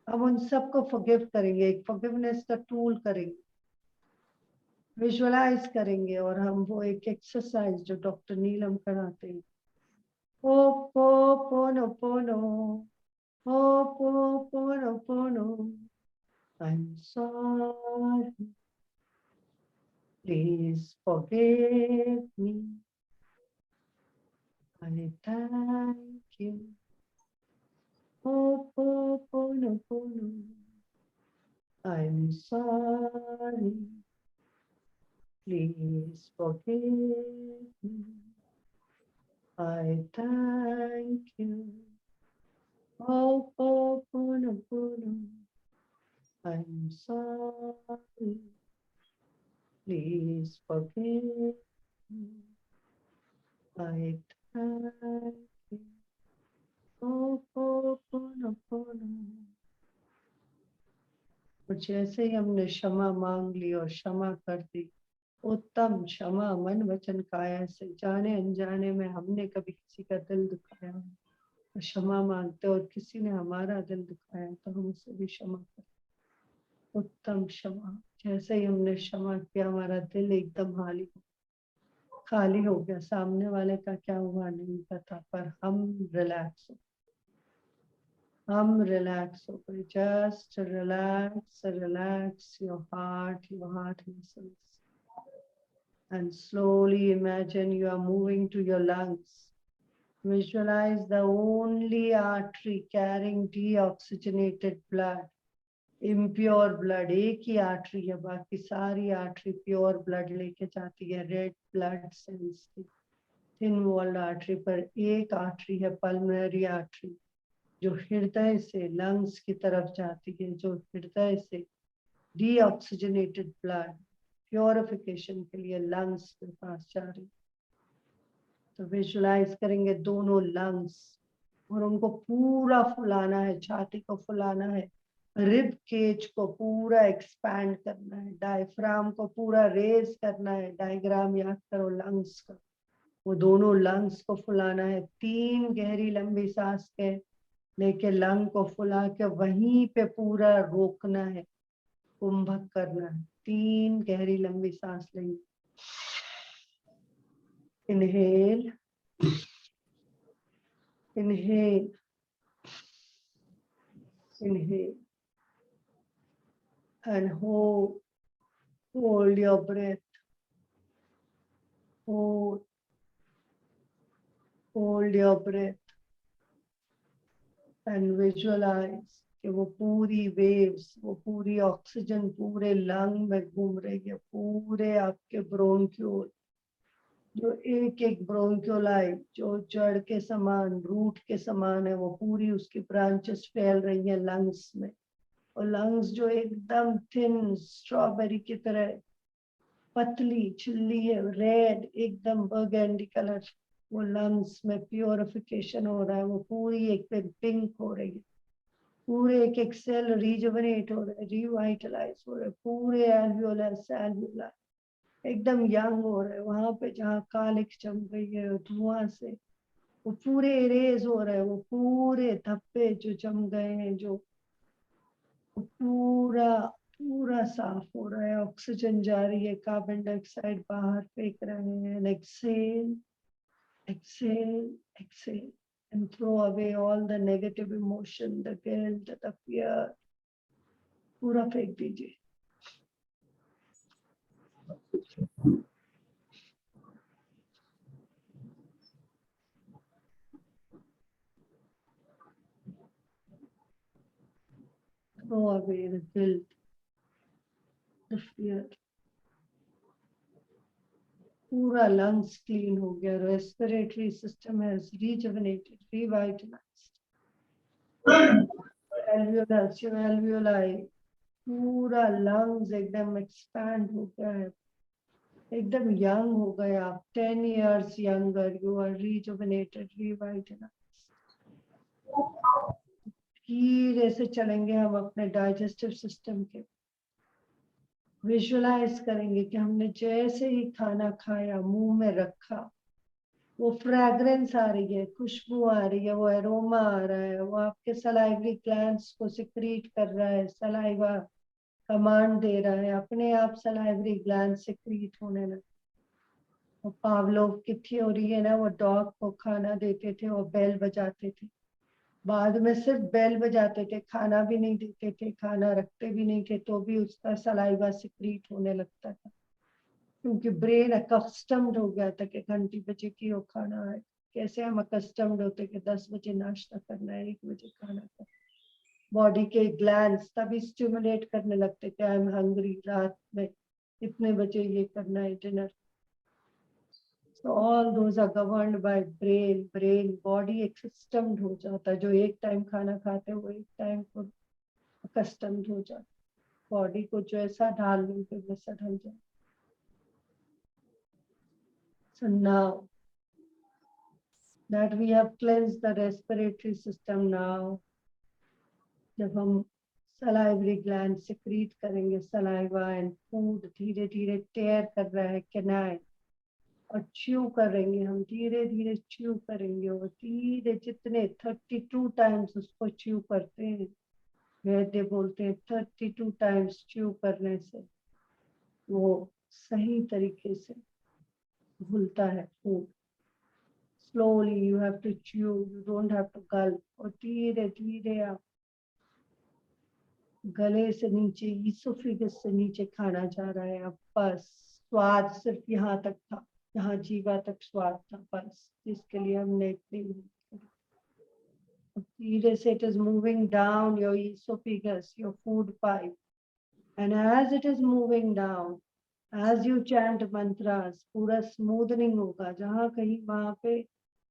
हम उन सबको फॉरगिव करेंगे, एक फॉरगिवनेस का टूल करेंगे, विजुअलाइज करेंगे। और हम वो एक एक्सरसाइज जो डॉक्टर नीलम कराते हैं, ओ पो पोनो पोनो, ओ पो पोनो पोनो, I'm sorry, please forgive me, I thank you, oh pono pono, I'm sorry, please forgive me, I thank you, oh pono pono, I'm sorry, please forgive me, I thank you, oh pono pono. और जैसे ही हमने क्षमा मांग ली और क्षमा कर दी, उत्तम क्षमा मन वचन काया से, जाने अनजाने में हमने कभी किसी का दिल दुखाया है तो क्षमा मांगते, और किसी ने हमारा दिल दुखाया तो हम उसे भी क्षमा करते। उत्तम क्षमा। जैसे ही हमने क्षमा किया, हमारा दिल एकदम खाली हो गया। सामने वाले का क्या हुआ नहीं पता, पर हम रिलैक्स हो गए। Just relax your heart muscles, and slowly imagine you are moving to your lungs. Visualize the only artery carrying deoxygenated blood, impure blood. एक ही आर्टरी है, बाकी सारी आर्टरी प्योर ब्लड लेके जाती है रेड ब्लड सेल्स की। थिन वॉल्ड आर्टरी पर एक आर्टरी है पल्मोनरी आर्टरी, जो हृदय से लंग्स की तरफ जाती है, जो हृदय से डीऑक्सीजनेटेड ब्लड प्योरिफिकेशन के लिए लंग्स के पास जा रही। तो विजुलाइज करेंगे दोनों लंग्स, और उनको पूरा फुलाना है, छाती को फुलाना है, रिब केज को पूरा एक्सपैंड करना है, डायफ्राम को पूरा रेज करना है। डायग्राम याद करो लंग्स का, वो दोनों लंग्स को फुलाना है। 3 गहरी लंबी सांस के लेके लंग को फुला के वहीं पे पूरा रोकना है, कुंभक करना है। 3 गहरी लंबी सांस लेंगे। Inhale, inhale, inhale, and hold your breath, hold your breath, and visualize कि वो पूरी वेव्स, वो पूरी ऑक्सीजन पूरे लंग में घूम रही है, पूरे आपके ब्रोंक्यूल, जो एक एक ब्रोंक्यूलाई जो जड़ के समान, रूट के समान है, वो पूरी उसकी ब्रांचेस फैल रही है लंग्स में। और लंग्स जो एकदम थिन स्ट्रॉबेरी की तरह पतली छिल्ली है, रेड एकदम बर्गेंडी कलर, वो लंग्स में प्योरिफिकेशन हो रहा है, वो पूरी एक पिंक हो रही है, पूरे एक एक सेल रिजुवनेट हो रहा है, रिवाइटलाइज हो रहा है, पूरे एल्वियोला एकदम यंग हो रहे हैं। वहां पे जहाँ कालिक जम गई है धुआं से, वो पूरे इरेज हो रहे हैं, वो पूरे धब्बे जो जम गए हैं, जो पूरा पूरा साफ हो रहा है। ऑक्सीजन जा रही है, कार्बन डाइऑक्साइड बाहर फेंक रहे हैं। Exhale exhale, exhale, and throw away all the negative emotion, the guilt, the fear, पूरा फेंक दीजिए। Throw away the guilt, the fear. पूरा lungs clean हो गया, respiratory system has rejuvenated, revitalized. alveoli पूरा lungs एकदम expand हो गया है, एकदम young हो गए आप, 10 years younger, you are rejuvenated, revitalized. धीरे से चलेंगे हम अपने डाइजेस्टिव सिस्टम के। विजुअलाइज करेंगे कि हमने जैसे ही खाना खाया, मुंह में रखा, वो फ्रैग्रेंस आ रही है, खुशबू आ रही है, वो एरोमा आ रहा है, वो आपके सलाइवरी ग्लैंड्स को सिक्रीट कर रहा है, सलाइवा कमांड दे रहा है, अपने आप सलाइवरी ग्लैंड सिक्रीट होने लगे। वो पावलोव की थ्योरी है ना, वो डॉग को खाना देते थे और बेल बजाते थे, बाद में सिर्फ बेल बजाते थे, खाना भी नहीं देते थे, खाना रखते भी नहीं थे, तो भी उसका सलाइवा सिक्रीट होने लगता था, क्योंकि ब्रेन अकस्टम्ड हो गया था कि घंटी बजे की वो खाना है। कैसे हम अकस्टम्ड होते कि 10 बजे नाश्ता करना है, 1 बजे खाना करना, बॉडी के ग्लैंड्स तभी स्टिमुलेट करने लगते कि आई एम हंग्री, रात में इतने बजे ये करना है dinner. So all those are governed by brain body accustomed हो जाता है, जो एक टाइम खाना खाते हैं वो एक टाइम को accustomed हो जाता, बॉडी को जो ऐसा ढाल देंगे वैसा ढल जाए। So now that we have cleansed the respiratory system, now जब हम salivary gland secrete करेंगे saliva and food धीरे धीरे tear कर रहा है canine, और च्यू करेंगे हम, धीरे धीरे च्यू करेंगे, और धीरे जितने 32 टाइम्स उसको च्यू करते हैं, वैद्य बोलते हैं 32 टाइम्स च्यू करने से वो सही तरीके से घुलता है food. Slowly you have to chew, you don't have to gulp, और धीरे धीरे आप गले से नीचे, ईसोफेगस से नीचे खाना जा रहा है। अब बस स्वाद सिर्फ यहाँ तक था, यहाँ जीवा तक स्वाद था बस, जिसके लिए हमने इतनी मेहनत करी। अब धीरे से it is moving down your esophagus, your food pipe, and as it is moving down, as you chant mantras, पूरा स्मूदनिंग होगा, जहाँ कहीं वहाँ पे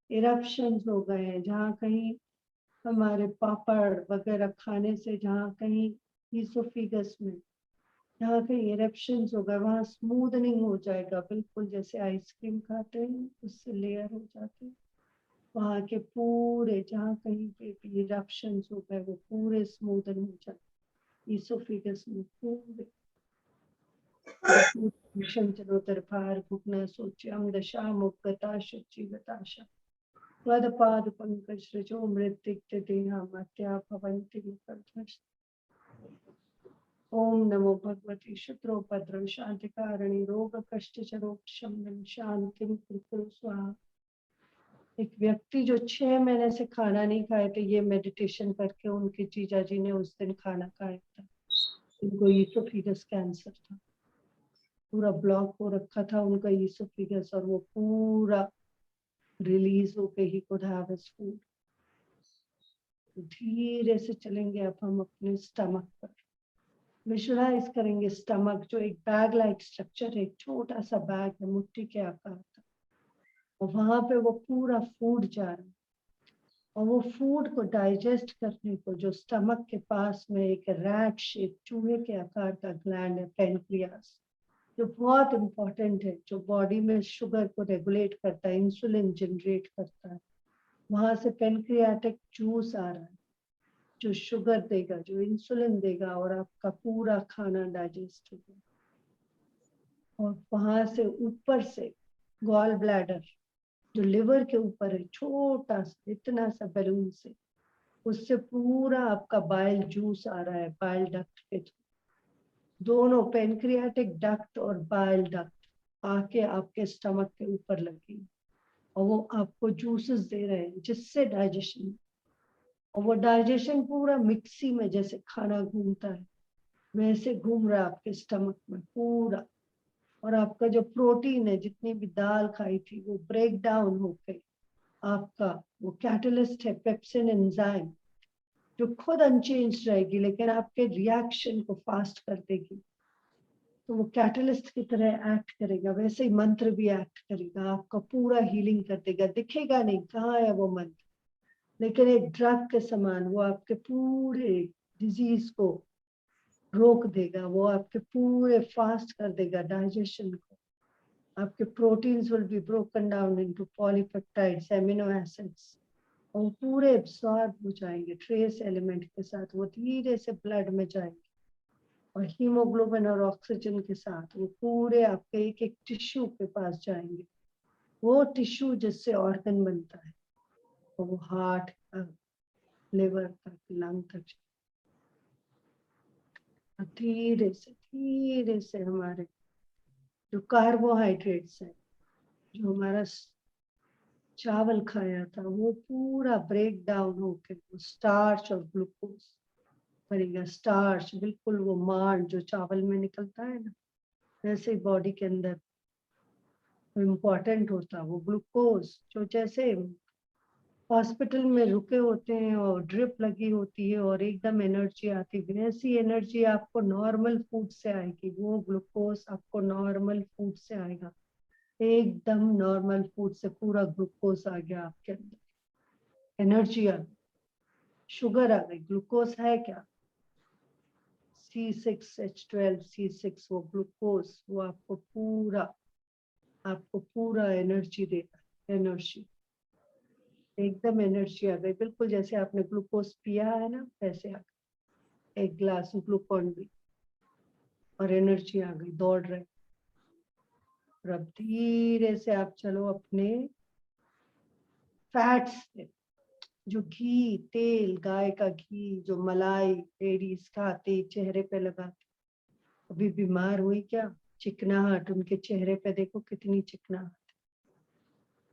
इरप्शंस हो गए हैं, जहाँ कहीं हमारे पापड़ वगैरह खाने से जहाँ कहीं ईसोफेगस में जहाँ कहीं इरप्शंस हो गए, वहाँ स्मूदनिंग हो जाएगा, बिल्कुल जैसे आइसक्रीम खाते हैं उससे लेयर हो जाते हैं। वहाँ के पूरे जहाँ कहीं पे भी इरप्शंस हो गए वो पूरे स्मूदन हो जाते, ईसोफेगस में पूरे चलो तरफार भुगना सोच्यम दशा मुक्ता शुचिगताशा त्वदपाद पंकज रजो मृत्युक्त देहा मत्या भवन्ति मुखध्वस्त। ओम नमो भगवती शत्रुपद्रव शांतिकारिणी रोग कष्ट चरोक्षम शांति कुरु स्वाहा। एक व्यक्ति जो 6 महीने से खाना नहीं खाए थे, ये मेडिटेशन करके उनके जीजा जी ने उस दिन खाना खाया था। उनको ईसोफेगस कैंसर था, पूरा ब्लॉक हो रखा था उनका ईसोफेगस, और वो पूरा रिलीज होके he could have his food. धीरे से चलेंगे अब हम अपने स्टमक पर, विजुअलाइज करेंगे स्टमक जो एक बैग लाइक स्ट्रक्चर है, एक छोटा सा बैग है मुट्ठी के आकार का, और वहां पे वो पूरा फूड जा रहा है, और वो फूड को डाइजेस्ट करने को जो स्टमक के पास में एक रैट शेप चूहे के आकार का ग्लैंड है पेनक्रियास, जो बहुत इंपॉर्टेंट है, जो बॉडी में शुगर को रेगुलेट करता है, इंसुलिन जनरेट करता है, वहां से पेनक्रियाटिक जूस आ रहा है जो शुगर देगा, जो इंसुलिन देगा, और आपका पूरा खाना डाइजेस्ट होगा। और वहां से ऊपर से गॉल ब्लैडर जो लिवर के ऊपर है, छोटा सा इतना सा बैलून से, उससे पूरा आपका बाइल जूस आ रहा है बाइल डक्ट के थ्रू। दोनों पेनक्रियाटिक डक्ट और बाइल डक्ट आके आपके स्टमक के ऊपर लगी, और वो आपको जूसेस दे रहे हैं जिससे डाइजेशन, और वो डाइजेशन पूरा मिक्सी में जैसे खाना घूमता है वैसे घूम रहा है आपके स्टमक में पूरा, और आपका जो प्रोटीन है, जितनी भी दाल खाई थी, वो ब्रेक डाउन होके आपका वो कैटलिस्ट है पेप्सिन एंजाइम, जो खुद अनचेंज रहेगी लेकिन आपके रिएक्शन को फास्ट कर देगी। तो वो कैटलिस्ट की तरह एक्ट करेगा, वैसे ही मंत्र भी एक्ट करेगा, आपका पूरा हीलिंग कर देगा। दिखेगा नहीं कहाँ है वो मंत्र, लेकिन एक ड्रग के समान वो आपके पूरे डिजीज को रोक देगा, वो आपके पूरे फास्ट कर देगा डाइजेशन को। आपके proteins will be broken down into polypeptides, amino acids, और वो पूरे एब्सॉर्ब हो जाएंगे ट्रेस एलिमेंट के साथ, वो धीरे से ब्लड में जाएंगे, और हीमोग्लोबिन और ऑक्सीजन के साथ वो पूरे आपके एक एक टिश्यू के पास जाएंगे, वो टिश्यू जिससे ऑर्गन बनता है, और वो हार्ट तक, लिवर तक, लंग तक, धीरे से हमारे जो कार्बोहाइड्रेट्स है, जो हमारा चावल खाया था, वो पूरा ब्रेक डाउन होके वो स्टार्च और ग्लूकोज बनेगा। स्टार्च बिल्कुल वो मार जो चावल में निकलता है ना, वैसे ही बॉडी के अंदर इम्पोर्टेंट होता है वो ग्लूकोज। जो जैसे हॉस्पिटल में रुके होते हैं और ड्रिप लगी होती है और एकदम एनर्जी आती है, वैसी एनर्जी आपको नॉर्मल फूड से आएगी। वो ग्लूकोज आपको नॉर्मल फूड से आएगा, एकदम नॉर्मल फूड से पूरा ग्लूकोज आ गया आपके अंदर, एनर्जी आ गई, शुगर आ गई। ग्लूकोज है क्या? C6H12, C6, वो ग्लूकोज, वो आपको पूरा एनर्जी देता है, एनर्जी, एकदम एनर्जी आ गई, बिल्कुल जैसे आपने ग्लूकोज पिया है ना, वैसे आ गई, एक ग्लास ग्लूकोन भी, और एनर्जी आ गई, दौड़ रहे। और अब धीरे से आप चलो अपने फैट्स पे, जो घी, तेल, गाय का घी, जो मलाई लेडीज खाते, चेहरे पे लगाते, अभी बीमार हुई क्या? चिकनाहट, उनके चेहरे पे देखो कितनी चिकनाहट,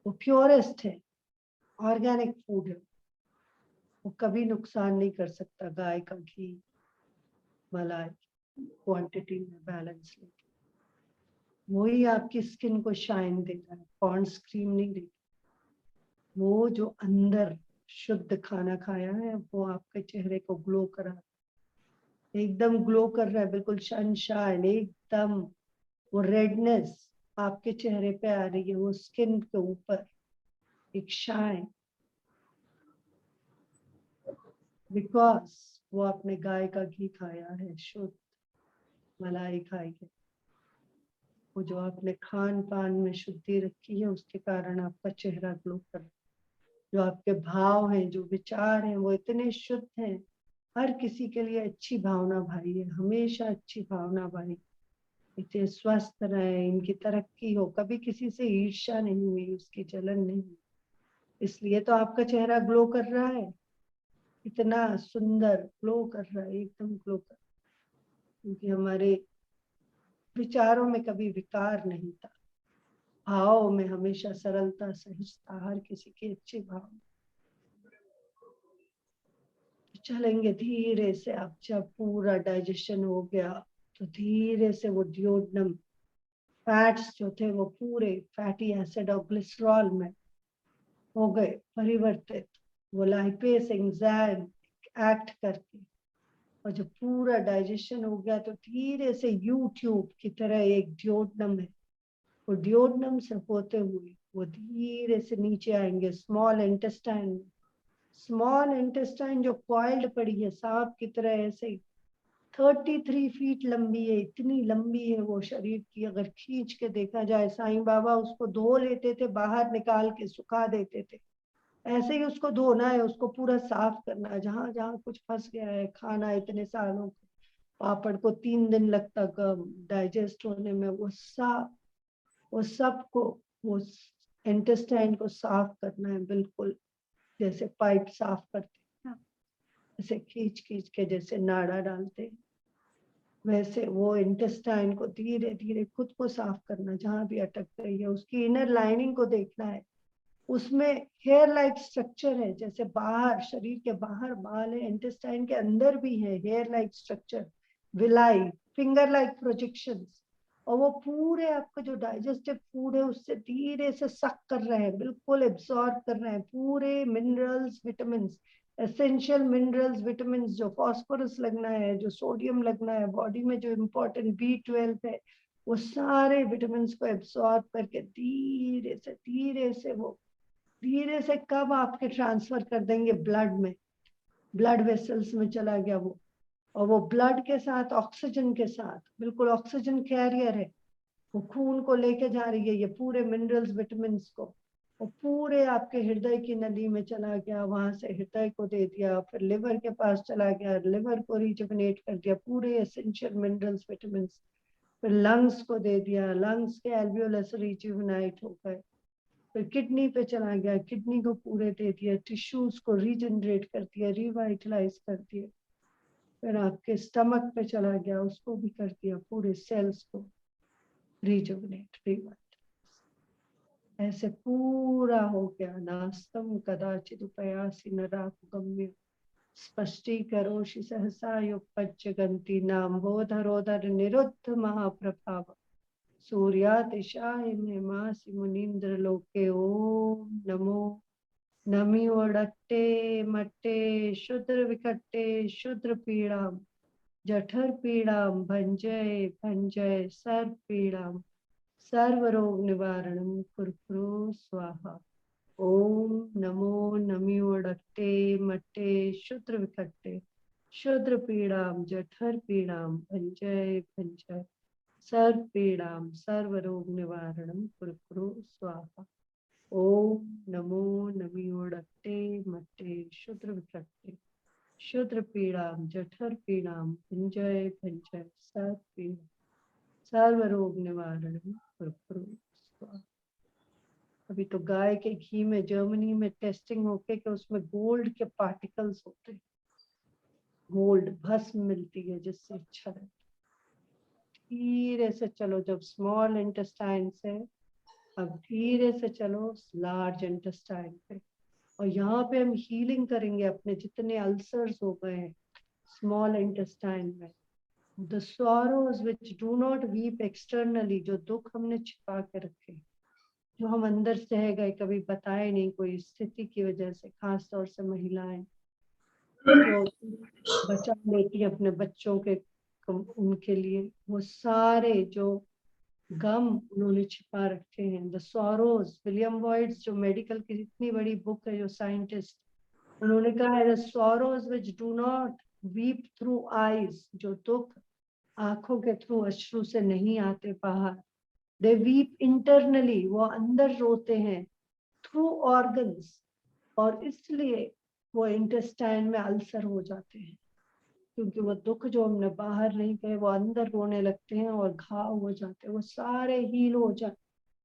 वो प्योरेस्ट है, ऑर्गेनिक फूड है, वो कभी नुकसान नहीं कर सकता। गाय का घी, मलाई, क्वांटिटी में बैलेंस लेके वही आपकी स्किन को शाइन दे रहा है, पॉन्ड्स क्रीम नहीं देगी। वो जो अंदर शुद्ध खाना खाया है वो आपके चेहरे को ग्लो करा, एकदम ग्लो कर रहा है, बिल्कुल सनशाइन, एकदम वो रेडनेस आपके चेहरे पे आ रही है, वो स्किन के ऊपर एक शाइन, बिकॉज वो आपने गाय का घी खाया है, शुद्ध मलाई खाई है, वो जो आपने खान पान में शुद्धि रखी है उसके कारण आपका चेहरा ग्लो कर रहा है। जो आपके भाव हैं, जो विचार हैं, वो इतने शुद्ध हैं, हर किसी के लिए अच्छी भावना भाई है, हमेशा अच्छी भावना भाई, इतने स्वस्थ रहे, इनकी तरक्की हो, कभी किसी से ईर्ष्या नहीं हुई, उसकी जलन नहीं हुई, इसलिए तो आपका चेहरा ग्लो कर रहा है, इतना सुंदर ग्लो कर रहा है, एकदम ग्लो कर, क्योंकि हमारे विचारों में कभी विकार नहीं था, भाव में हमेशा सरलता, सहजता, हर किसी की अच्छी भाव। चलेंगे धीरे से, अब जब पूरा डाइजेशन हो गया तो धीरे से वो डिओडनम फैट्स जो थे वो पूरे फैटी एसिड और ग्लिसरॉल में हो गए परिवर्तित, वो लाइपेस एंजाइम एक्ट करके, और जब पूरा डाइजेशन हो गया तो धीरे से यूट्यूब की तरह एक डिओडनम है, वो डिओडनम से होते हुए वो धीरे से नीचे आएंगे स्मॉल इंटेस्टाइन में। स्मॉल इंटेस्टाइन जो कॉइल्ड पड़ी है सांप की तरह, ऐसे 33 फीट लंबी है, इतनी लंबी है वो शरीर की, अगर खींच के देखा जाए, साईं बाबा उसको धो लेते थे, बाहर निकाल के सुखा देते थे, ऐसे ही उसको धोना है, उसको पूरा साफ करना है, जहां जहां कुछ फंस गया है, खाना इतने सालों का, पापड़ को 3 दिन लगता डाइजेस्ट होने में, वो सब को, वो इंटेस्टाइन को साफ करना है, बिल्कुल जैसे पाइप साफ करते हैं ना, ऐसे खींच खींच के जैसे नाड़ा डालते हैं, वैसे वो इंटेस्टाइन को धीरे धीरे खुद को साफ करना, जहां भी अटक गई है उसकी इनर लाइनिंग को देखना है, उसमें हेयर लाइक स्ट्रक्चर है, जैसे बाहर शरीर के बाहर बाल है, इंटेस्टाइन के अंदर भी है hair like structure, villi, finger like projections, और वो पूरे आपका जो डाइजेस्टिव फूड है उससे धीरे से सक कर रहे हैं, बिल्कुल एब्सॉर्ब कर रहे हैं पूरे minerals, vitamin, essential minerals, vitamin, जो फॉस्फोरस लगना है, जो सोडियम लगना है बॉडी में, जो इम्पोर्टेंट B12 है, वो सारे विटामिन को एब्सॉर्ब करके धीरे से वो धीरे से कब आपके ट्रांसफर कर देंगे ब्लड में, ब्लड वेसल्स में चला गया वो, और वो ब्लड के साथ ऑक्सीजन के साथ, बिल्कुल ऑक्सीजन कैरियर है, वो खून को लेके जा रही है ये पूरे मिनरल्स, विटामिन को, वो पूरे आपके हृदय की नली में चला गया, वहां से हृदय को दे दिया, फिर लिवर के पास चला गया, लिवर को रिजुविनेट कर दिया पूरे एसेंशियल मिनरल्स, विटामिन, फिर लंग्स को दे दिया, लंग्स के एल्वियोलस रिजुविनेट हो गए, फिर किडनी पे चला गया, किडनी को पूरे दे दिया, टिश्यूज को रीजनरेट कर दिया, रिवाइटलाइज कर दिया। फिर आपके स्टमक पे चला गया, उसको भी कर दिया, पूरे सेल्स को रिजुवनेट, रिवाइटलाइज। ऐसे पूरा हो गया। नास्तम कदाचित उपयासी नराकुगम्य स्पष्टीकरोषि सहसा युपज्जगन्ति नाम्बोधरोदर निरुद्ध महाप्रभाव सूर्यातिशाय में मासी मुनीन्द्र लोके। ओम नमो नमी ओडट्टे मट्टे शूद्र विकट्टे शूद्र पीड़ाम जठर पीड़ाम भंजय भंजय सर्व पीड़ाम सर्व रोग निवारणम कुरकुरु स्वाहा। ओम नमो नमी ओडट्टे मट्टे शूद्र विकट्टे शूद्र पीड़ाम जठर पीड़ाम भंजय भंजय सर्व पीड़ाम सर्व रोग निवारणम कुरकुरु स्वाहा। ओम नमो नमी ओडट्टे मट्टे शूद्र विकट्टे शूद्र पीड़ाम जठर पीड़ाम भंजय भंजय सर्व पीड़ाम सर्व रोग निवारणम कुरकुरु स्वाहा। अभी तो गाय के घी में जर्मनी में टेस्टिंग होके कि उसमें गोल्ड के पार्टिकल्स होते हैं, गोल्ड भस्म मिलती है जिससे अच्छा रहता है। धीरे से चलो, जब स्मॉल इंटेस्टाइन से अब धीरे से चलो लार्ज इंटेस्टाइन पे, और यहाँ पे हम हीलिंग करेंगे अपने जितने अल्सर्स हो गए हैं स्मॉल इंटेस्टाइन में। The sorrows which do not weep externally, जो दुख हमने छिपा के रखे, जो हम अंदर सह गए, कभी बताए नहीं कोई स्थिति की वजह से, खास तौर से महिलाएं जो बचा लेती अपने बच्चों के उनके लिए, वो सारे जो गम उन्होंने छिपा रखे हैं। द सॉरोज, विलियम वॉइड्स जो मेडिकल की इतनी बड़ी बुक है, जो साइंटिस्ट, उन्होंने कहा है the sorrows which do not weep through eyes, जो दुख आंखों के थ्रू अश्रु से नहीं आते बाहर, दे वीप इंटरनली, वो अंदर रोते हैं, थ्रू ऑर्गन्स, और इसलिए वो इंटेस्टाइन में अल्सर हो जाते हैं, क्योंकि वो दुख जो हमने बाहर नहीं कहे वो अंदर रोने लगते हैं और घाव हो जाते हैं, वो सारे हील हो जाए।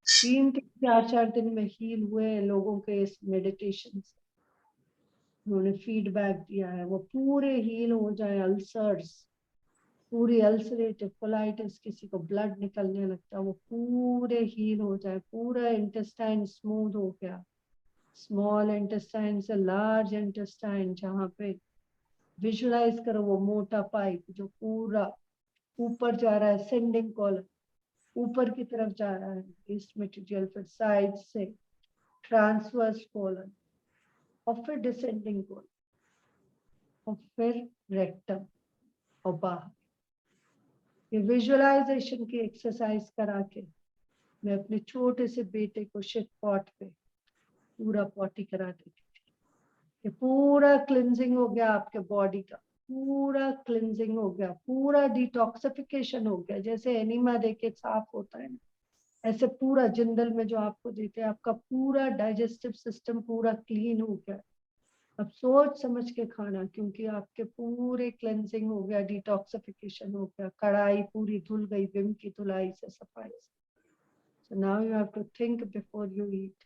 3-4 दिन में हील हुए हैं लोगों के इस मेडिटेशन से, उन्होंने फीडबैक दिया है, वो पूरे हील हो जाए। अल्सर्स, पूरी अल्सरेटिव कोलाइटिस, किसी को ब्लड निकलने लगता, वो पूरे हील हो जाए, पूरा इंटेस्टाइन स्मूथ हो गया, स्मॉल इंटेस्टाइन से लार्ज इंटेस्टाइन, जहाँ पे विजुलाइज करो वो मोटा पाइप जो पूरा ऊपर जा रहा है, सेंडिंग कॉलम ऊपर की तरफ जा रहा है, ईस्ट मटेरियल, फिर साइड से ट्रांसवर्स कॉलम, और फिर डिसेंडिंग कॉलम, और फिर रेक्टम और बाहर। ये विजुअलाइजेशन की एक्सरसाइज करा के मैं अपने छोटे से बेटे को शिव पॉट पे पूरा पॉटी करा देती थी। ये पूरा क्लिंजिंग हो गया आपके बॉडी का, पूरा क्लिंजिंग हो गया, पूरा डिटॉक्सिफिकेशन हो गया। जैसे एनिमा देके साफ होता है ना, ऐसे पूरा जिंदल में जो आपको देते हैं, आपका पूरा डाइजेस्टिव सिस्टम पूरा क्लीन हो गया। अब सोच समझ के खाना, क्योंकि आपके पूरे क्लेंजिंग हो गया, डिटॉक्सिफिकेशन हो गया, कढ़ाई पूरी धुल गई विम की धुलाई से, सफाई से। So now you have to think before you eat,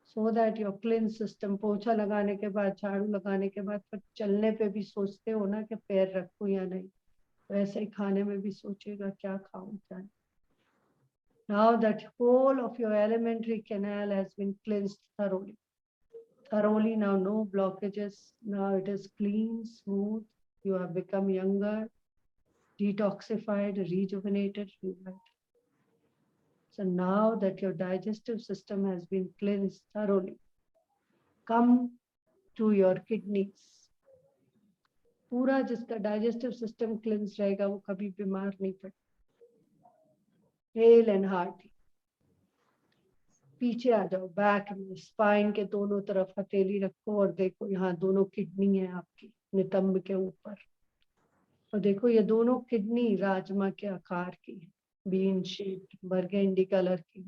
so that your cleanse system, पोछा लगाने के बाद, झाड़ू लगाने के बाद, फिर चलने पे भी सोचते हो ना कि पैर रखूं या नहीं, वैसे ही खाने में भी सोचेगा क्या खाऊं क्या नहीं। Now that whole of your alimentary canal has been cleansed thoroughly. Now no blockages, now it is clean, smooth, you have become younger, detoxified, rejuvenated, revived. So now that your digestive system has been cleansed thoroughly, come to your kidneys. पूरा जिसका डाइजेस्टिव सिस्टम क्लिंस रहेगा वो कभी बीमार नहीं पड़ेगा। Hello and hearty. पीछे आ जाओ, बैक में, स्पाइन के दोनों तरफ हथेली रखो और देखो यहाँ दोनों किडनी है आपकी नितंब के ऊपर, और देखो ये दोनों किडनी राजमा के आकार की है, बीन शेप्ड, बरगेंडी कलर की।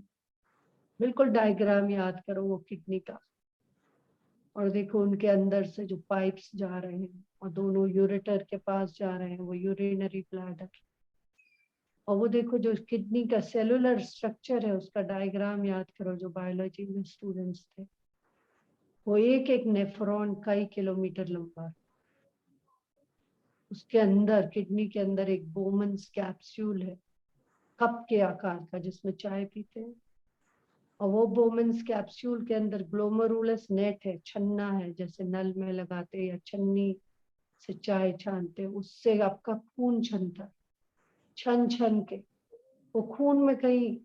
बिल्कुल डायग्राम याद करो वो किडनी का, और देखो उनके अंदर से जो पाइप्स जा रहे हैं और दोनों यूरेटर के पास जा रहे हैं, वो यूरिनरी ब्लैडर। और वो देखो जो किडनी का सेलुलर स्ट्रक्चर है उसका डायग्राम याद करो, जो बायोलॉजी में स्टूडेंट्स थे। वो एक एक नेफ्रॉन कई किलोमीटर लंबा, उसके अंदर किडनी के अंदर एक बोमन्स कैप्सूल है कप के आकार का जिसमें चाय पीते हैं, और वो बोमन्स कैप्सूल के अंदर ग्लोमेरुलस नेट है, छन्ना है, जैसे नल में लगाते या छन्नी से चाय छानते, उससे आपका खून छनता है, छन छन के। वो खून में कहीं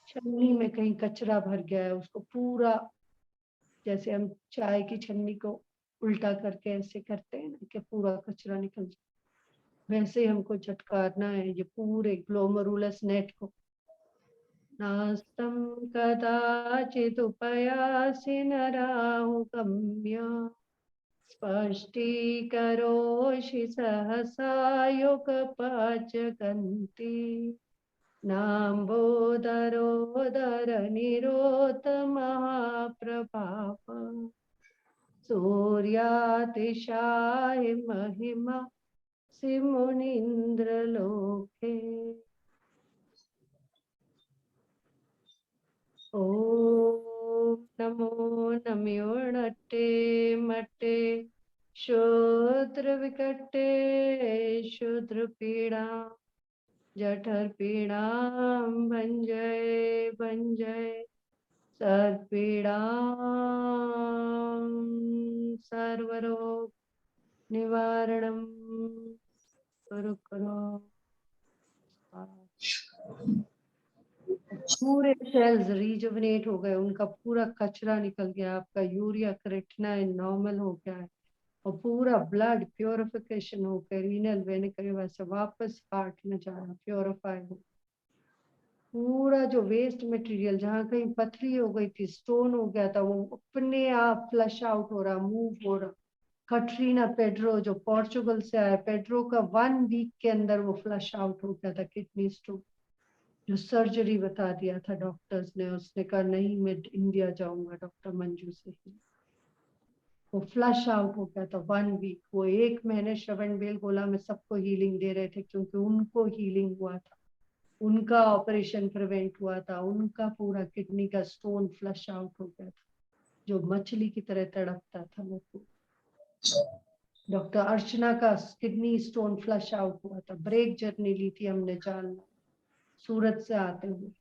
छन्नी में कहीं कचरा भर गया है, उसको पूरा, जैसे हम चाय की छन्नी को उल्टा करके ऐसे करते हैं ना कि पूरा कचरा निकल जाए, वैसे ही हमको झटकारना है ये पूरे ग्लोमेरुलस नेट को। नास्तं कदाचिदुपयासि नराहुगम्य स्पष्टीकरोषि सहसा युगपचगन्ति नाम्बोदरोदरनिरोधमहाप्रभाव सूर्यातिशायि महिमा सिमुनीन्द्रलोके। ॐ नमो नम्योर्नट्टे मट्टे शूद्रविकटे शूद्रपीडा जठरपीडां भञ्जय भञ्जय सर्वपीडां सर्वरोग निवारणं कुरु करो। पूरे सेल्स रिजुवनेट हो गए, उनका पूरा कचरा निकल गया, आपका यूरिया क्रिएटिनिन नॉर्मल हो गया है, और पूरा ब्लड प्योरिफिकेशन होकर रीनल वेनिकल से वापस हार्ट में जा रहा, प्योरीफाई हो। पूरा जो वेस्ट मटेरियल जहाँ कहीं पथरी हो गई थी, स्टोन हो गया था, वो अपने आप फ्लश आउट हो रहा, मूव हो रहा। कटरीना पेड्रो जो पोर्चुगल से आया, पेड्रो का 1 वीक के अंदर वो फ्लश आउट हो गया था किडनी स्टोन, जो सर्जरी बता दिया था डॉक्टर्स ने, उसने कहा नहीं मैं इंडिया जाऊंगा डॉक्टर मंजू से ही। वो फ्लश आउट हो गया था 1 वीक। वो 1 महीने श्रवण बेलगोला में सबको हीलिंग दे रहे थे क्योंकि उनको हीलिंग हुआ था, उनका ऑपरेशन प्रिवेंट हुआ था, उनका पूरा किडनी का स्टोन फ्लश आउट हो गया था, जो मछली की तरह तड़पता था वो। डॉक्टर अर्चना का किडनी स्टोन फ्लश आउट हुआ था, ब्रेक जर्नी ली थी हमने जान सूरत से आते हुए,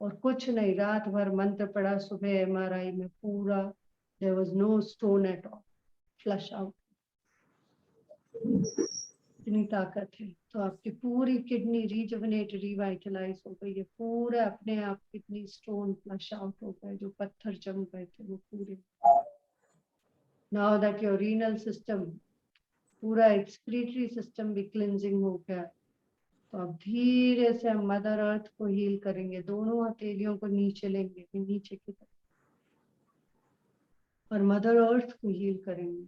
और कुछ नहीं, रात भर मंत्र पढ़ा, सुबह एमआरआई में पूरा there was no stone at all, flush out. इतनी ताकत है, तो आपकी पूरी किडनी रिजुवनेट रिवाइटलाइज हो गई है, पूरा अपने आप किडनी स्टोन फ्लश आउट हो गए, जो पत्थर जम गए थे वो पूरे। Now that your renal system, पूरा एक्सक्रीटरी सिस्टम भी क्लिंजिंग हो गया, तो अब धीरे से हम मदर अर्थ को हील करेंगे, दोनों हथेलियों को नीचे लेंगे, नीचे की तरफ, और मदर अर्थ को हील करेंगे।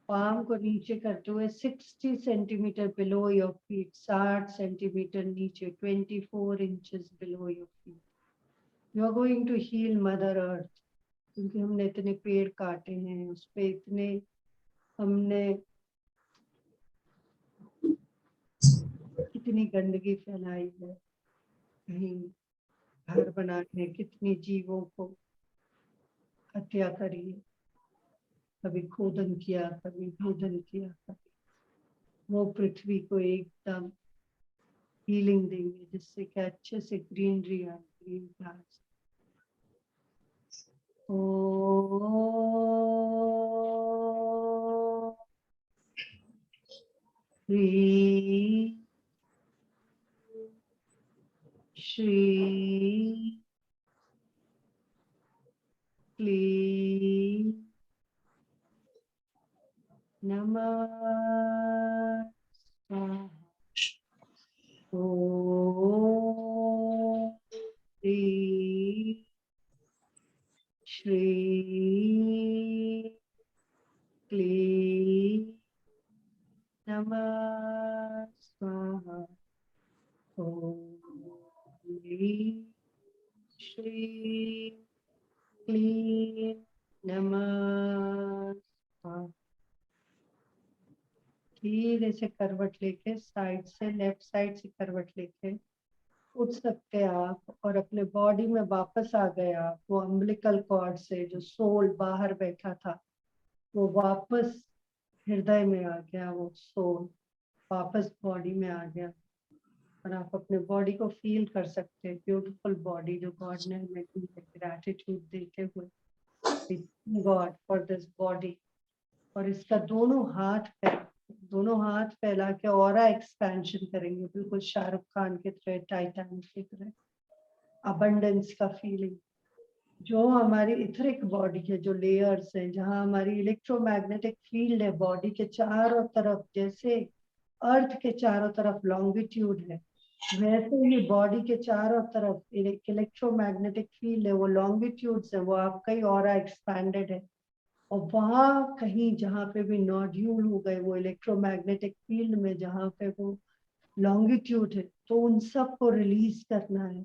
पाम को नीचे करते हुए 60 centimetre below your feet, 60 centimetre नीचे, 24 inches below your feet. You are going to heal Mother Earth, क्योंकि हमने इतने पेड़ काटे हैं, उस पे इतने हमने कितनी गंदगी फैलाई है, कहीं घर बनाने कितने जीवों को हत्या करी है, कभी खोदन किया, कभी भोजन किया, कभी वो पृथ्वी को एकदम हीलिंग देंगे, जिससे कि अच्छे से ग्रीनरी आए, ग्रीन प्लांट्स। ओ श्री क्लीं नमः स्वाहा। ॐ श्री क्लीं नमः स्वाहा। ॐ श्री क्लीं नमः स्वाहा। धीरे से करवट लेके साइड से, लेफ्ट साइड से करवट लेके उठ सकते हैं आप, और अपने बॉडी में वापस आ गए आप। वो अम्बिलिकल कॉर्ड से जो सोल बाहर बैठा था वो वापस हृदय में आ गया, वो सोल वापस बॉडी में आ गया। और आप अपने बॉडी को फील कर सकते हैं, ब्यूटीफुल बॉडी जो गॉड ने हमें दी है, ग्रैटिट्यूड देते हुए गॉड फॉर दिस बॉडी। और इसका दोनों हाथ फैला के ऑरा एक्सपेंशन करेंगे, बिल्कुल शाहरुख खान की तरह, टाइटैनिक की तरह। अबंडेंस का फीलिंग, जो हमारी इथरिक बॉडी है, जो लेयर्स हैं, जहाँ हमारी इलेक्ट्रोमैग्नेटिक फील्ड है बॉडी के चारों तरफ, जैसे अर्थ के चारों तरफ लॉन्गिट्यूड है, वैसे ही बॉडी के चारों तरफ इलेक्ट्रोमैग्नेटिक फील्ड है, वो लॉन्गिट्यूड्स है, वो आपका ही ऑरा एक्सपैंडेड है। और वहाँ कहीं जहाँ पे भी नोड्यूल हो गए वो इलेक्ट्रोमैग्नेटिक फील्ड में, जहाँ पे वो लॉन्गिट्यूड है, तो उन सब को रिलीज करना है।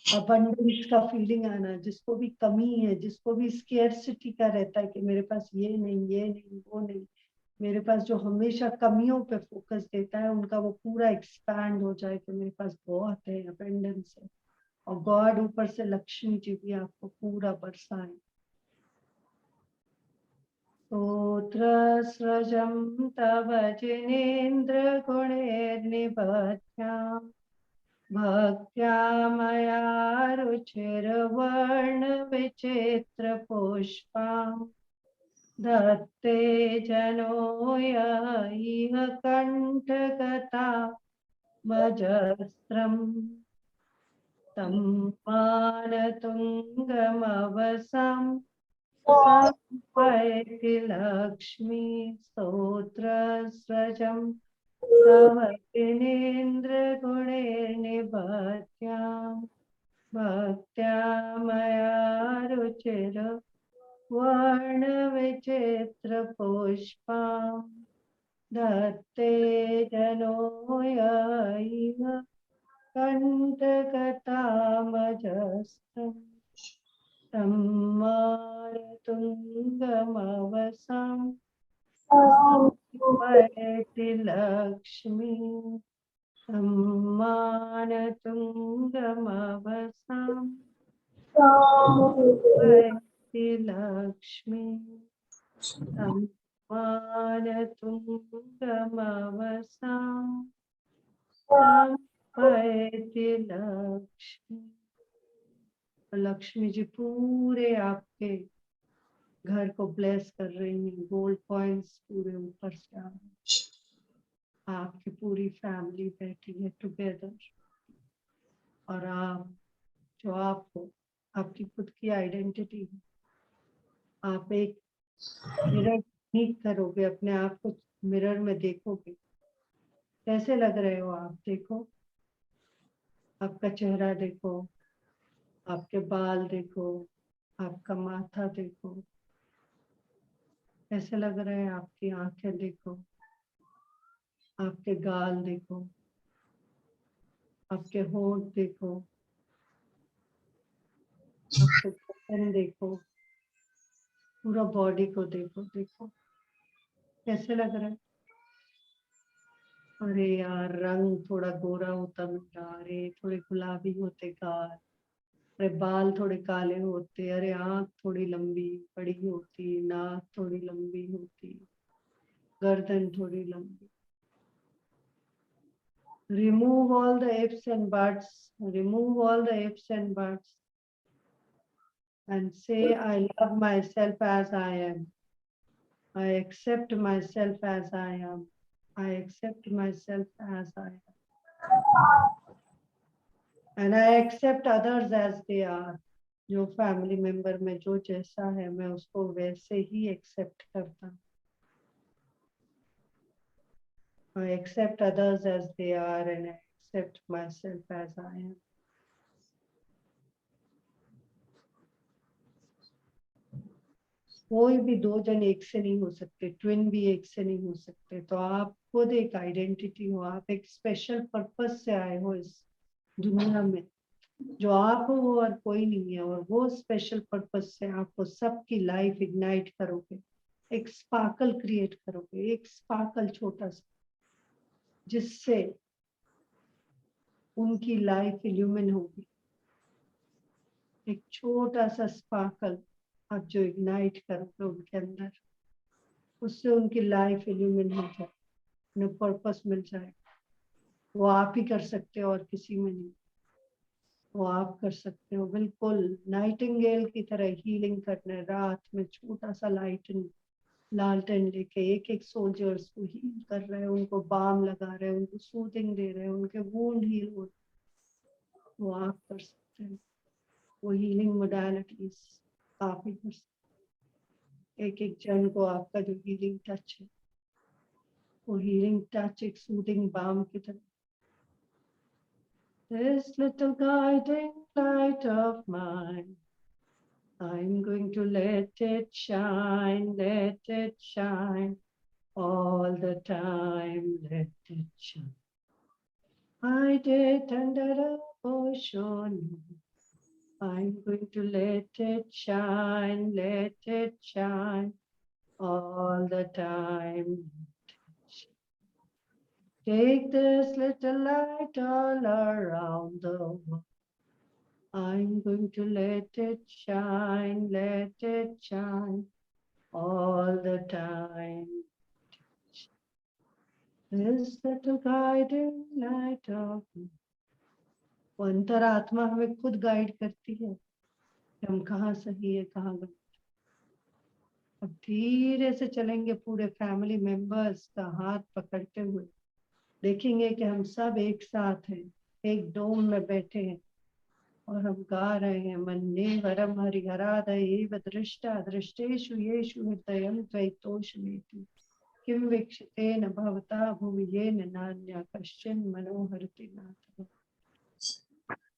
अबंडेंस का फीलिंग आना है, जिसको भी कमी है, जिसको भी स्केर्सिटी का रहता है कि मेरे पास ये नहीं वो नहीं, मेरे पास जो हमेशा कमियों पे फोकस देता है, उनका वो पूरा एक्सपैंड हो जाए कि मेरे पास बहुत है, अबंडेंस है। और गॉड ऊपर से लक्ष्मी जी भी आपको पूरा बरसाए। स्तोत्रस्रजं तव जिनेन्द्र गुणैर्निबध्यां भक्त्या मया रुचिर्वर्णविचित्रपुष्पां दत्ते जनो य इह कण्ठगता भजस्त्रम् तं मानतुङ्गमवसम् संपयति लक्ष्मी। स्तोत्रस्रजं तव जिनेन्द्र गुणैर्निबध्यां भक्त्या मया रुचिर वर्णविचित्रपुष्पां दत्ते जनो य इह कण्ठगतामजस्रम् सम्मानतुङ्गमवसं संपयति लक्ष्मी। सम्मानतुङ्गमवसं संपयति लक्ष्मी। सम्मानतुङ्गमवसं संपयति लक्ष्मी। लक्ष्मी जी पूरे आपके घर को ब्लेस कर रही हैं, गोल्ड कॉइन्स पूरे ऊपर से आ रहे हैं। आपकी पूरी फैमिली बैठी है टुगेदर, और आप जो आप हो, आपकी खुद की आइडेंटिटी है। आप एक मिरर मीट करोगे, अपने आप को मिरर में देखोगे, कैसे लग रहे हो आप, देखो आपका चेहरा देखो, आपके बाल देखो, आपका माथा देखो, कैसे लग रहे हैं, आपकी आंखें देखो, आपके गाल देखो, आपके होंठ देखो, आपके बदन देखो, पूरा बॉडी को देखो, देखो कैसे लग रहा है। अरे यार, रंग थोड़ा गोरा होता मिल रहा, अरे थोड़े गुलाबी होते गाल, अरे बाल थोड़े काले होते, अरे आँख थोड़ी लंबी बड़ी होती, नाक थोड़ी लंबी होती, गर्दन थोड़ी लंबी। Remove all the ifs and buts, remove all the ifs and buts, and say, I love myself as I am. I accept myself as I am. I accept myself as I am. And I accept others as they are. जो फैमिली मेंबर में जो जैसा है, मैं उसको वैसे ही एक्सेप्ट करता हूँ। I accept others as they are and I accept myself as I am. कोई भी दो जन एक से नहीं हो सकते, ट्विन भी एक से नहीं हो सकते। तो आप खुद एक आइडेंटिटी हो, आप एक स्पेशल पर्पस से आए हो इस दुनिया में, जो आप हो और कोई नहीं है। और वो स्पेशल पर्पस से आपको सबकी लाइफ इग्नाइट करोगे, एक स्पार्कल क्रिएट करोगे, एक स्पार्कल छोटा सा, जिससे उनकी लाइफ इल्यूमिन होगी। एक छोटा सा स्पार्कल आप जो इग्नाइट करोगे उनके अंदर, उससे उनकी लाइफ इल्यूमिन हो जाए, उन्हें पर्पस मिल जाए। वो आप ही कर सकते हो और किसी में नहीं, वो आप कर सकते हो। बिल्कुल नाइटिंगेल की तरह हीलिंग करने, रात में छोटा सा लालटेन लेके एक एक सोल्जर्स को हील कर रहे हैं, उनको बाम लगा रहे हैं, उनको सूदिंग दे रहे हैं, उनके वूंड हील हो रहे हैं। वो आप कर सकते हैं। वो हीलिंग मोडालिटीज आप ही कर सकते हैं। एक एक जन को आपका जो हीलिंग टच है, वो हीलिंग टच एक सूदिंग बाम की तरह। This little guiding light of mine, I'm going to let it shine all the time, let it shine. Hide it under a ocean, I'm going to let it shine all the time. Take this little light all around the world. I'm going to let it shine all the time. This little guiding light of me. वो अंतरात्मा हमें खुद गाइड करती है कि हम कहाँ सही है, कहाँ गलत। अब धीरे से चलेंगे, पूरे फैमिली मेंबर्स का हाथ पकड़ते हुए देखेंगे कि हम सब एक साथ हैं, एक डोम में बैठे हैं और हम गा रहे हैं। मन्ने वरम हरिहरादयेव दृष्टा दृष्टेषु येषु हृदयं द्वैतोषमेति किं वीक्षितेन भवता भुवि येन नान्यः कश्चिन् मनोहरति नाथ।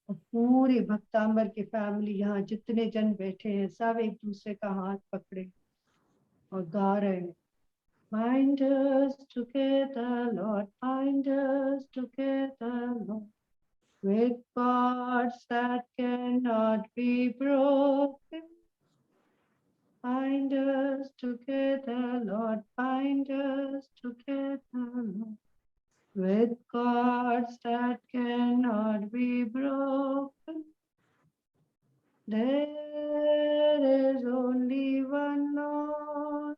पूरी भक्तांबर की फैमिली, यहाँ जितने जन बैठे हैं, सब एक दूसरे का हाथ पकड़े और गा रहे हैं। Bind us together, Lord, bind us together, Lord, with cords that cannot be broken. Bind us together, Lord, bind us together, Lord, with cords that cannot be broken. There is only one Lord,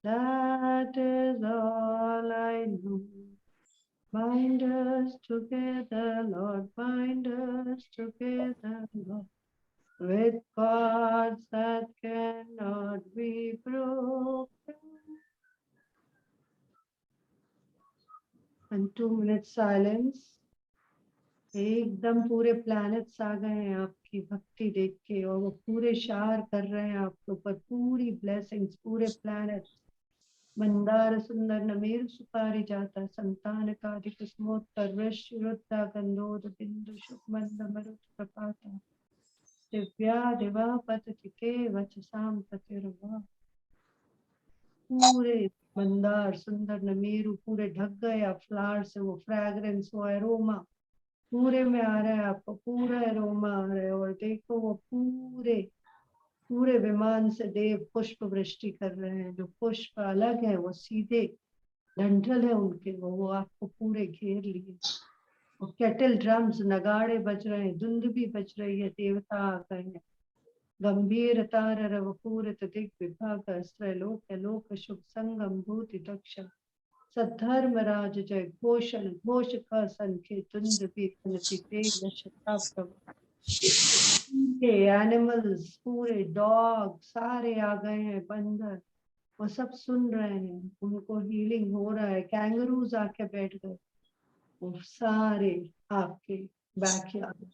that is all I know. Bind us together, Lord, bind us together, Lord, with cords that cannot be broken. And 2 minutes silence. एकदम पूरे प्लैनेट्स आ गए हैं आपकी भक्ति देख के, और वो पूरे शार कर रहे हैं आपके ऊपर पूरी ब्लेसिंग्स, पूरे प्लैनेट्स। मंदार सुंदर नमेर सुपारी जाता संतान का अधिकुस्मोत्तर वृश्चिरुद्धा गंधोद बिंदु शुभमंद मरुत प्रपाता दिव्या दिवा पततिके वचसाम पतिर्वा। पूरे मंदार सुंदर नमेरु पूरे ढक गए आप फ्लावर से, वो फ्रैग्रेंस, वो एरोमा पूरे में आ रहा है आपको, पूरा एरोमा आ रहा है। और देखो वो पूरे पूरे विमान से देव पुष्प वृष्टि कर रहे हैं। जो पुष्प अलग है वो सीधे डंठल है उनके, वो आपको पूरे घेर लिए। और केटल ड्रम्स नगाड़े बज रहे हैं, धुंध भी बज रही है, देवता आ गए हैं। गंभीर तार रव पूरित दिग विभाग अस्त्र लोक लोक शुभ संगम भूति दक्ष सद्धर्म राज जय घोषण घोष का संख्य धुंध भी तेज शता प्रभु। एनिमल्स पूरे डॉग सारे आ गए हैं, बंदर वो सब सुन रहे हैं, उनको हीलिंग हो रहा है। कैंगरूज आके बैठ गए, वो सारे आपके बैकयार्ड।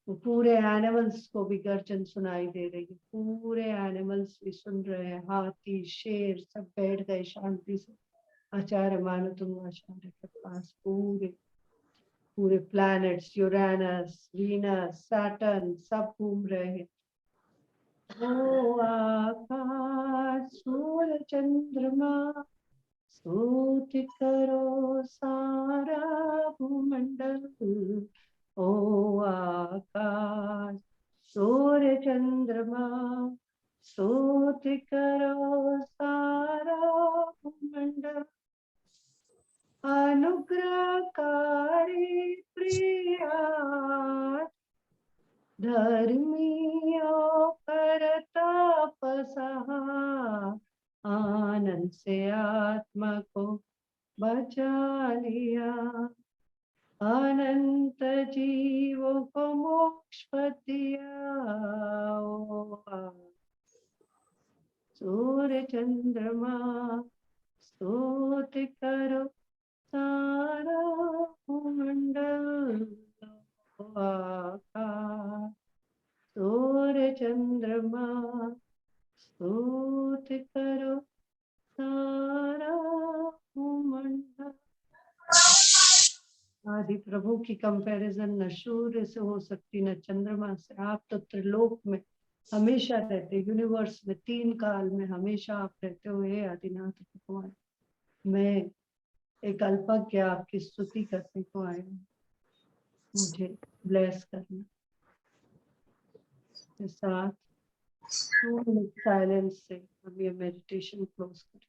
वो पूरे एनिमल्स को भी गर्जन सुनाई दे रही है, पूरे एनिमल्स भी सुन रहे हैं। हाथी शेर सब बैठ गए शांति से आचार्य मानो तुम आचार्य के पास। पूरे पूरे प्लैनेट्स यूरेनस वीनस सैटर्न सब घूम रहे हैं। ओ आकाश सूर्य चंद्रमा स्तुति करो सारा भूमंडल। ओ आकाश सूर्य चंद्रमा स्तुति करो सारा मंडल, अनुग्रहकारी प्रिया धर्मियों परताप सहा, आनंद से आत्मा को बचा लिया, अनंत जीवों को मोक्ष दिया। सूर्य चंद्रमा स्तुति करो सारा मंडल, आकाश सूर्य चंद्रमा स्तुति करो सारा मंडल। आदि प्रभु की कंपैरिजन न सूर्य से हो सकती न चंद्रमा से। आप तो त्रिलोक में हमेशा रहते, यूनिवर्स में, तीन काल में हमेशा आप रहते हो हे आदिनाथ भगवान। मैं एक अल्पज्ञ आपकी स्तुति करने को आया हूँ, मुझे ब्लेस करना। के साथ 2 मिनट साइलेंस से हम ये मेडिटेशन क्लोज करें।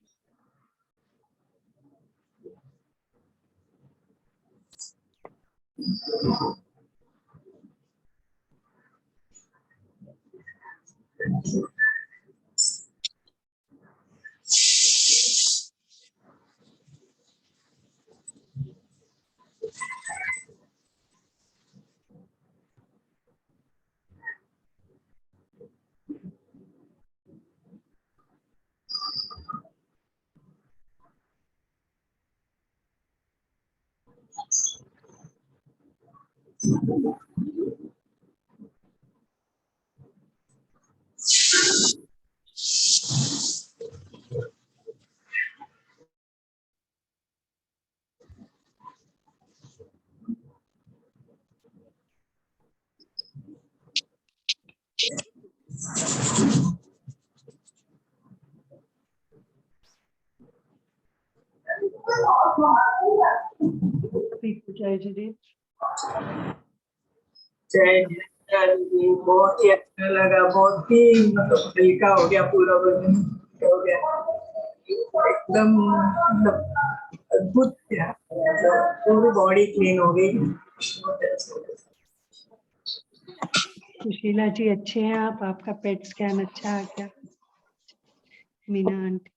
जय जगदीश। जय जी, बहुत ही अच्छा लगा, बहुत ही मतलब हल्का हो गया, पूरा वजन हो गया, एकदम मतलब अद्भुत था, पूरी बॉडी क्लीन हो गई। सुशीला जी अच्छे हैं आप? आपका पेट स्कैन अच्छा है क्या? मीना आंटी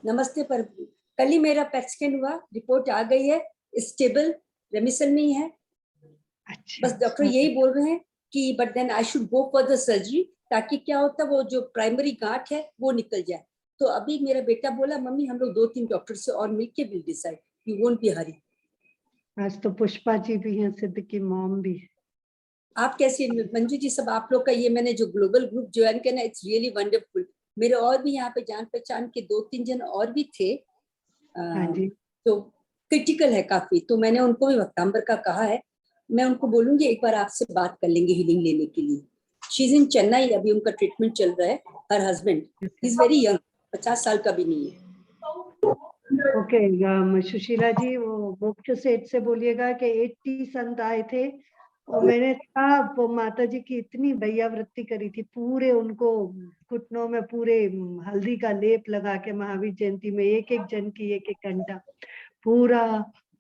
नमस्ते प्रभु, कल ही मेरा पेट स्कैन हुआ, रिपोर्ट आ गई है, स्टेबल रेमिशन में ही है। अच्छा, बस डॉक्टर यही बोल रहे हैं कि but then I should go for the surgery, ताकि क्या होता है वो जो प्राइमरी गांठ है वो निकल जाए। तो अभी मेरा बेटा बोला मम्मी हम लोग 2-3 डॉक्टर से और मिलके will decide, you won't be hurry. आज तो पुष्पा जी भी हैं, सिद्ध की मॉम भी है। आप कैसे मंजू जी? सब आप लोग का ये मैंने जो ग्लोबल ग्रुप ज्वाइन किया ना, इट्स रियली वंडरफुल। मेरे और भी यहाँ पे जान पहचान के 2-3 जन और भी थे, हाँ जी। तो क्रिटिकल है काफी, तो मैंने उनको भी वक्तांबर का कहा है, मैं उनको बोलूंगी एक बार आपसे बात कर लेंगे हीलिंग लेने के लिए। शी इज इन चेन्नई, अभी उनका ट्रीटमेंट चल रहा है। Her husband is very young, 50 साल का भी नहीं है। ओके सुशीला जी, वो मुख्य सेठ से बोलिएगा कि 80 संत आए थे और मैंने सब वो माता जी की इतनी भैयावृत्ति करी थी, पूरे उनको घुटनों में पूरे हल्दी का लेप लगा के महावीर जयंती में एक एक जन की एक एक घंटा पूरा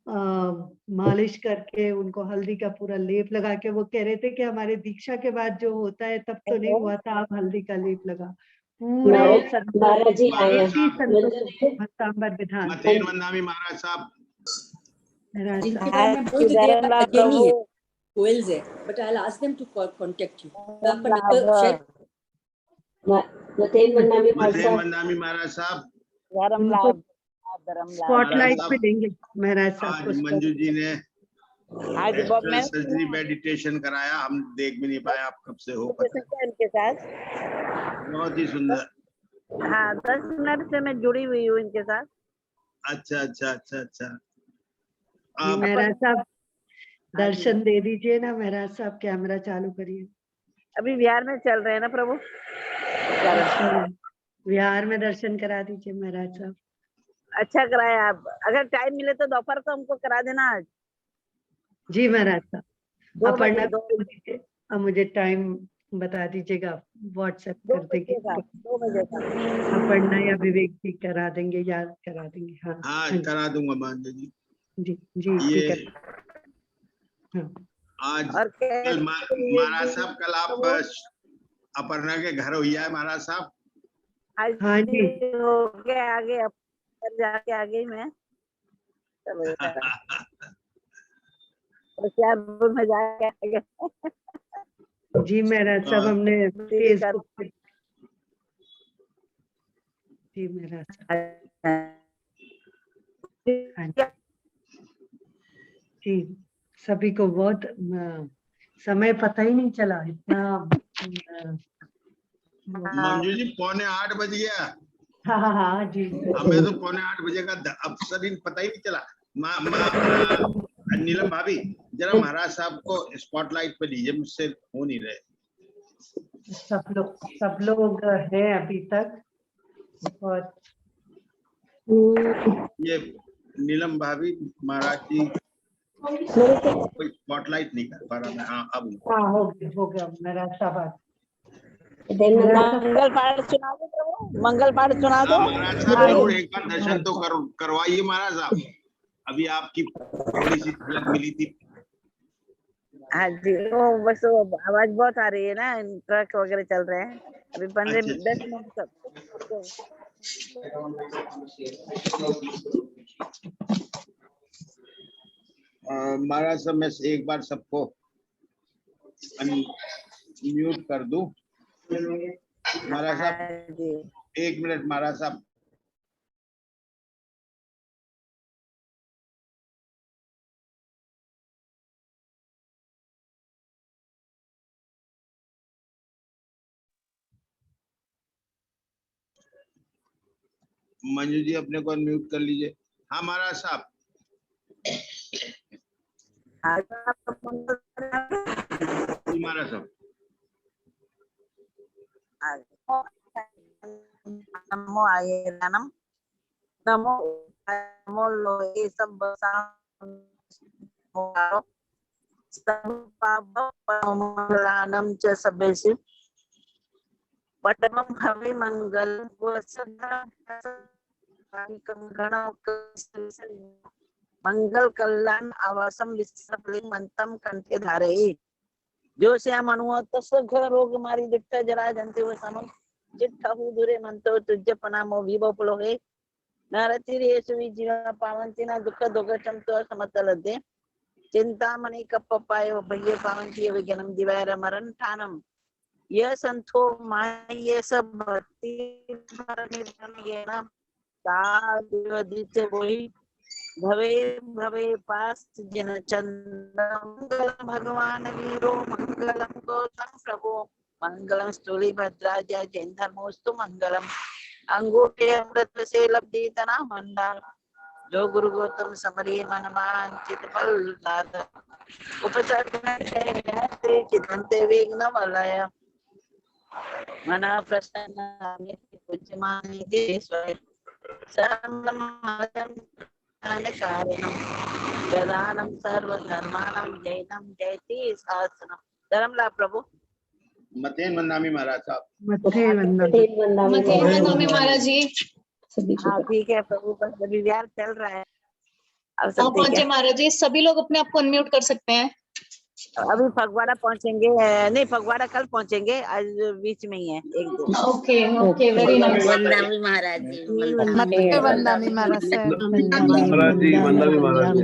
मालिश करके उनको हल्दी का पूरा लेप लगा के, वो कह रहे थे कि हमारे दीक्षा के बाद जो होता है तब तो नहीं हुआ था, आप हल्दी का लेप लगा। पूरे महाराज जी आए हैं। भक्तांबर विधान मथेन वंदामी महाराज साहब, जिनके बारे में बोल दिया अज्ञानी है, कोयल्स है, but I will ask them to contact you. आपका नंबर शेयर। मथेन वंदामी महाराज साहब, स्पॉटलाइट पे देंगे महाराज साहब आज को। मंजू जी ने एस्ट्रल सर्जरी मेडिटेशन कराया, हम देख भी नहीं पाए, आप कब से हो पता नहीं। इनके साथ बहुत ही सुंदर। हाँ 10 मिनट से मैं जुड़ी हुई हूँ इनके साथ। अच्छा अच्छा अच्छा अच्छा। जी महाराज साहब दर्शन दे दीजिए ना महाराज साहब, कैमरा चालू करिए। अभी बिहार में चल रहे हैं ना प्रभु, बिहार में दर्शन करा दीजिए महाराज साहब। अच्छा कराया आप, अगर टाइम मिले तो दोपहर को हमको करा देना आज। जी महाराज साहब, 2 अपर्णा बजे को बोल दीजिए अब मुझे टाइम बता दीजिएगा, व्हाट्सएप कर देंगे 2 बजे का। अपर्णा या विवेक जी करा देंगे, याद करा देंगे। हाँ हाँ हाँ करा दूंगा मांझी जी। जी जी ये ठीक है। हाँ आज और कल महाराज साहब कल आप अपर्णा के घर हुई है महाराज साहब। आज हाँ जी हो गया आगे, अब जाके आ गई मैं। चलो और क्या रूम में जाके आ गए। जी मेरा सब हमने फेसबुक पे, जी मेरा सब, हाँ जी सभी को बहुत समय पता ही नहीं चला इतना। मंजू जी 7:45 बज गया। हाँ हाँ हाँ जी हमें तो 7:45 बजे का अवसर ही पता ही नहीं चला। नीलम भाभी जरा महाराज साहब को स्पॉटलाइट पे लीजिए, मुझसे हो नहीं रहे। सब लोग हैं अभी तक। और ये नीलम भाभी महाराज जी कोई स्पॉटलाइट नहीं कर पा रहा मैं। हाँ अब हाँ हो गया मेरा सब। मंगल पाठ सुना दो प्रभु, मंगल पाठ सुना दो। महाराज साहब जरूर एक बार दर्शन तो करवाइए महाराज साहब। अभी आपकी थोड़ी सी झलक मिली थी। हाँ जी, वो बस वो आवाज बहुत आ रही है ना, ट्रक वगैरह चल रहे हैं अभी 15-10 मिनट तक। महाराज साहब मैं एक बार सबको म्यूट कर दूं। महाराज साहब 1 मिनट महाराज साहब। मंजू जी अपने को अनम्यूट कर लीजिए। हाँ महाराज साहब। महाराज साहब नमो आयरनम नमो नमो लोहे सब पापम च सबेसि पटमम हवि मंगल मंगल कल्याण आवासम विश्वलिंगमंतम कंठे धारे जो श्याम अनुव तस घर रोग मारी दिट्ठ जरा जंते व समम चिट्ठहु दुरे मंतो तुज्य पनामो विभो पुलोहे नरतिरेषु विजीवा पावंति न दुख दोगचम तो समतलदे चिंतामणि कप्पपायो भये पावंति विज्ञानम दिवायर मरण ठानम ये संतो माये सब भक्ति भरनिर्गेना सादिवदिते वही भवे भवे पास जन चंद मंगल भगवान वीरो मंगलम गौतम प्रभु मंगलम स्थूली भद्राजा जैन धर्मोस्तु मंगलम अंगूठे अमृत से लब्धीतना मंडल जो गुरु गौतम समरिये मन मांचित फल दाता उपसर्ग चिदंते विघ्न वलय मना प्रसन्न पूज्यमाने देश्वर सर्वमंगलम कारणम प्रधानम सर्वधर्माणम जैनम जयति शास्त्रम। धर्म ला प्रभु। मतेन वंदामी महाराज साहब। मतेन वंदामी महाराज जी। हाँ ठीक है प्रभु, बस अभी विहार चल रहा है। अब सब ठीक पहुंचे है। महाराज जी, सभी लोग अपने आप को अनम्यूट कर सकते हैं। अभी फगवाड़ा पहुंचेंगे, नहीं फगवाड़ा कल पहुंचेंगे, आज बीच में ही है एक दिन। Okay okay very nice. वंदामी महाराज जी। वंदामी महाराज साहब। महाराज जी वंदामी महाराज जी।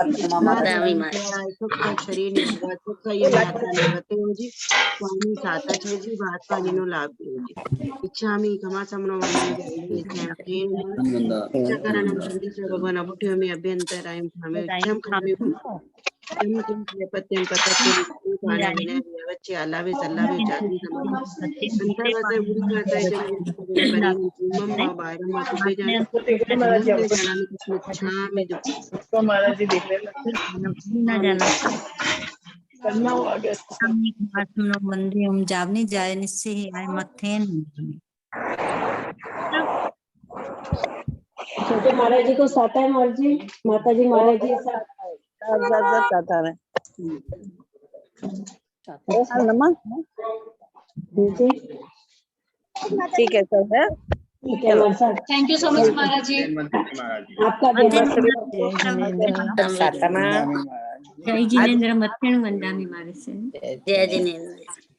वंदामी महाराज। स्वामी साता छे जी भात पानी नो लाभ लो जी। इच्छामि कमासमनो चकरणम संधि से भगवान अबुठ्यो में अभ्यंतरायम हमें इच्छाम खामे किम पत्यम पतत्यम पाना विना वच्चे अलावे सल्लावे जाति अंतर्गत उड़ी करता है जब परिमम बायरम कुबे जान इच्छामि उसको महाराज जी देख लेना न जाना करना हो आगे। मंदी हम जावनी जाए निश्चय ही आए मथेन छोटे महाराज जी को साता है महाराज जी, माता जी महाराज जी साता है नमा ठीक है सर है ठीक है महाराज साहब, थैंक यू सो मच महाराज जी। जैन मंदिर के महाराज जी। आपका जय जिनेन्द्र मत्तेण वंदामि महाराज। जय जिनेन्द्र,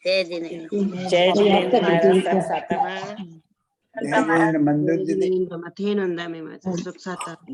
जय जिनेन्द्र। जय मथेन वंदामि माता सुख साता।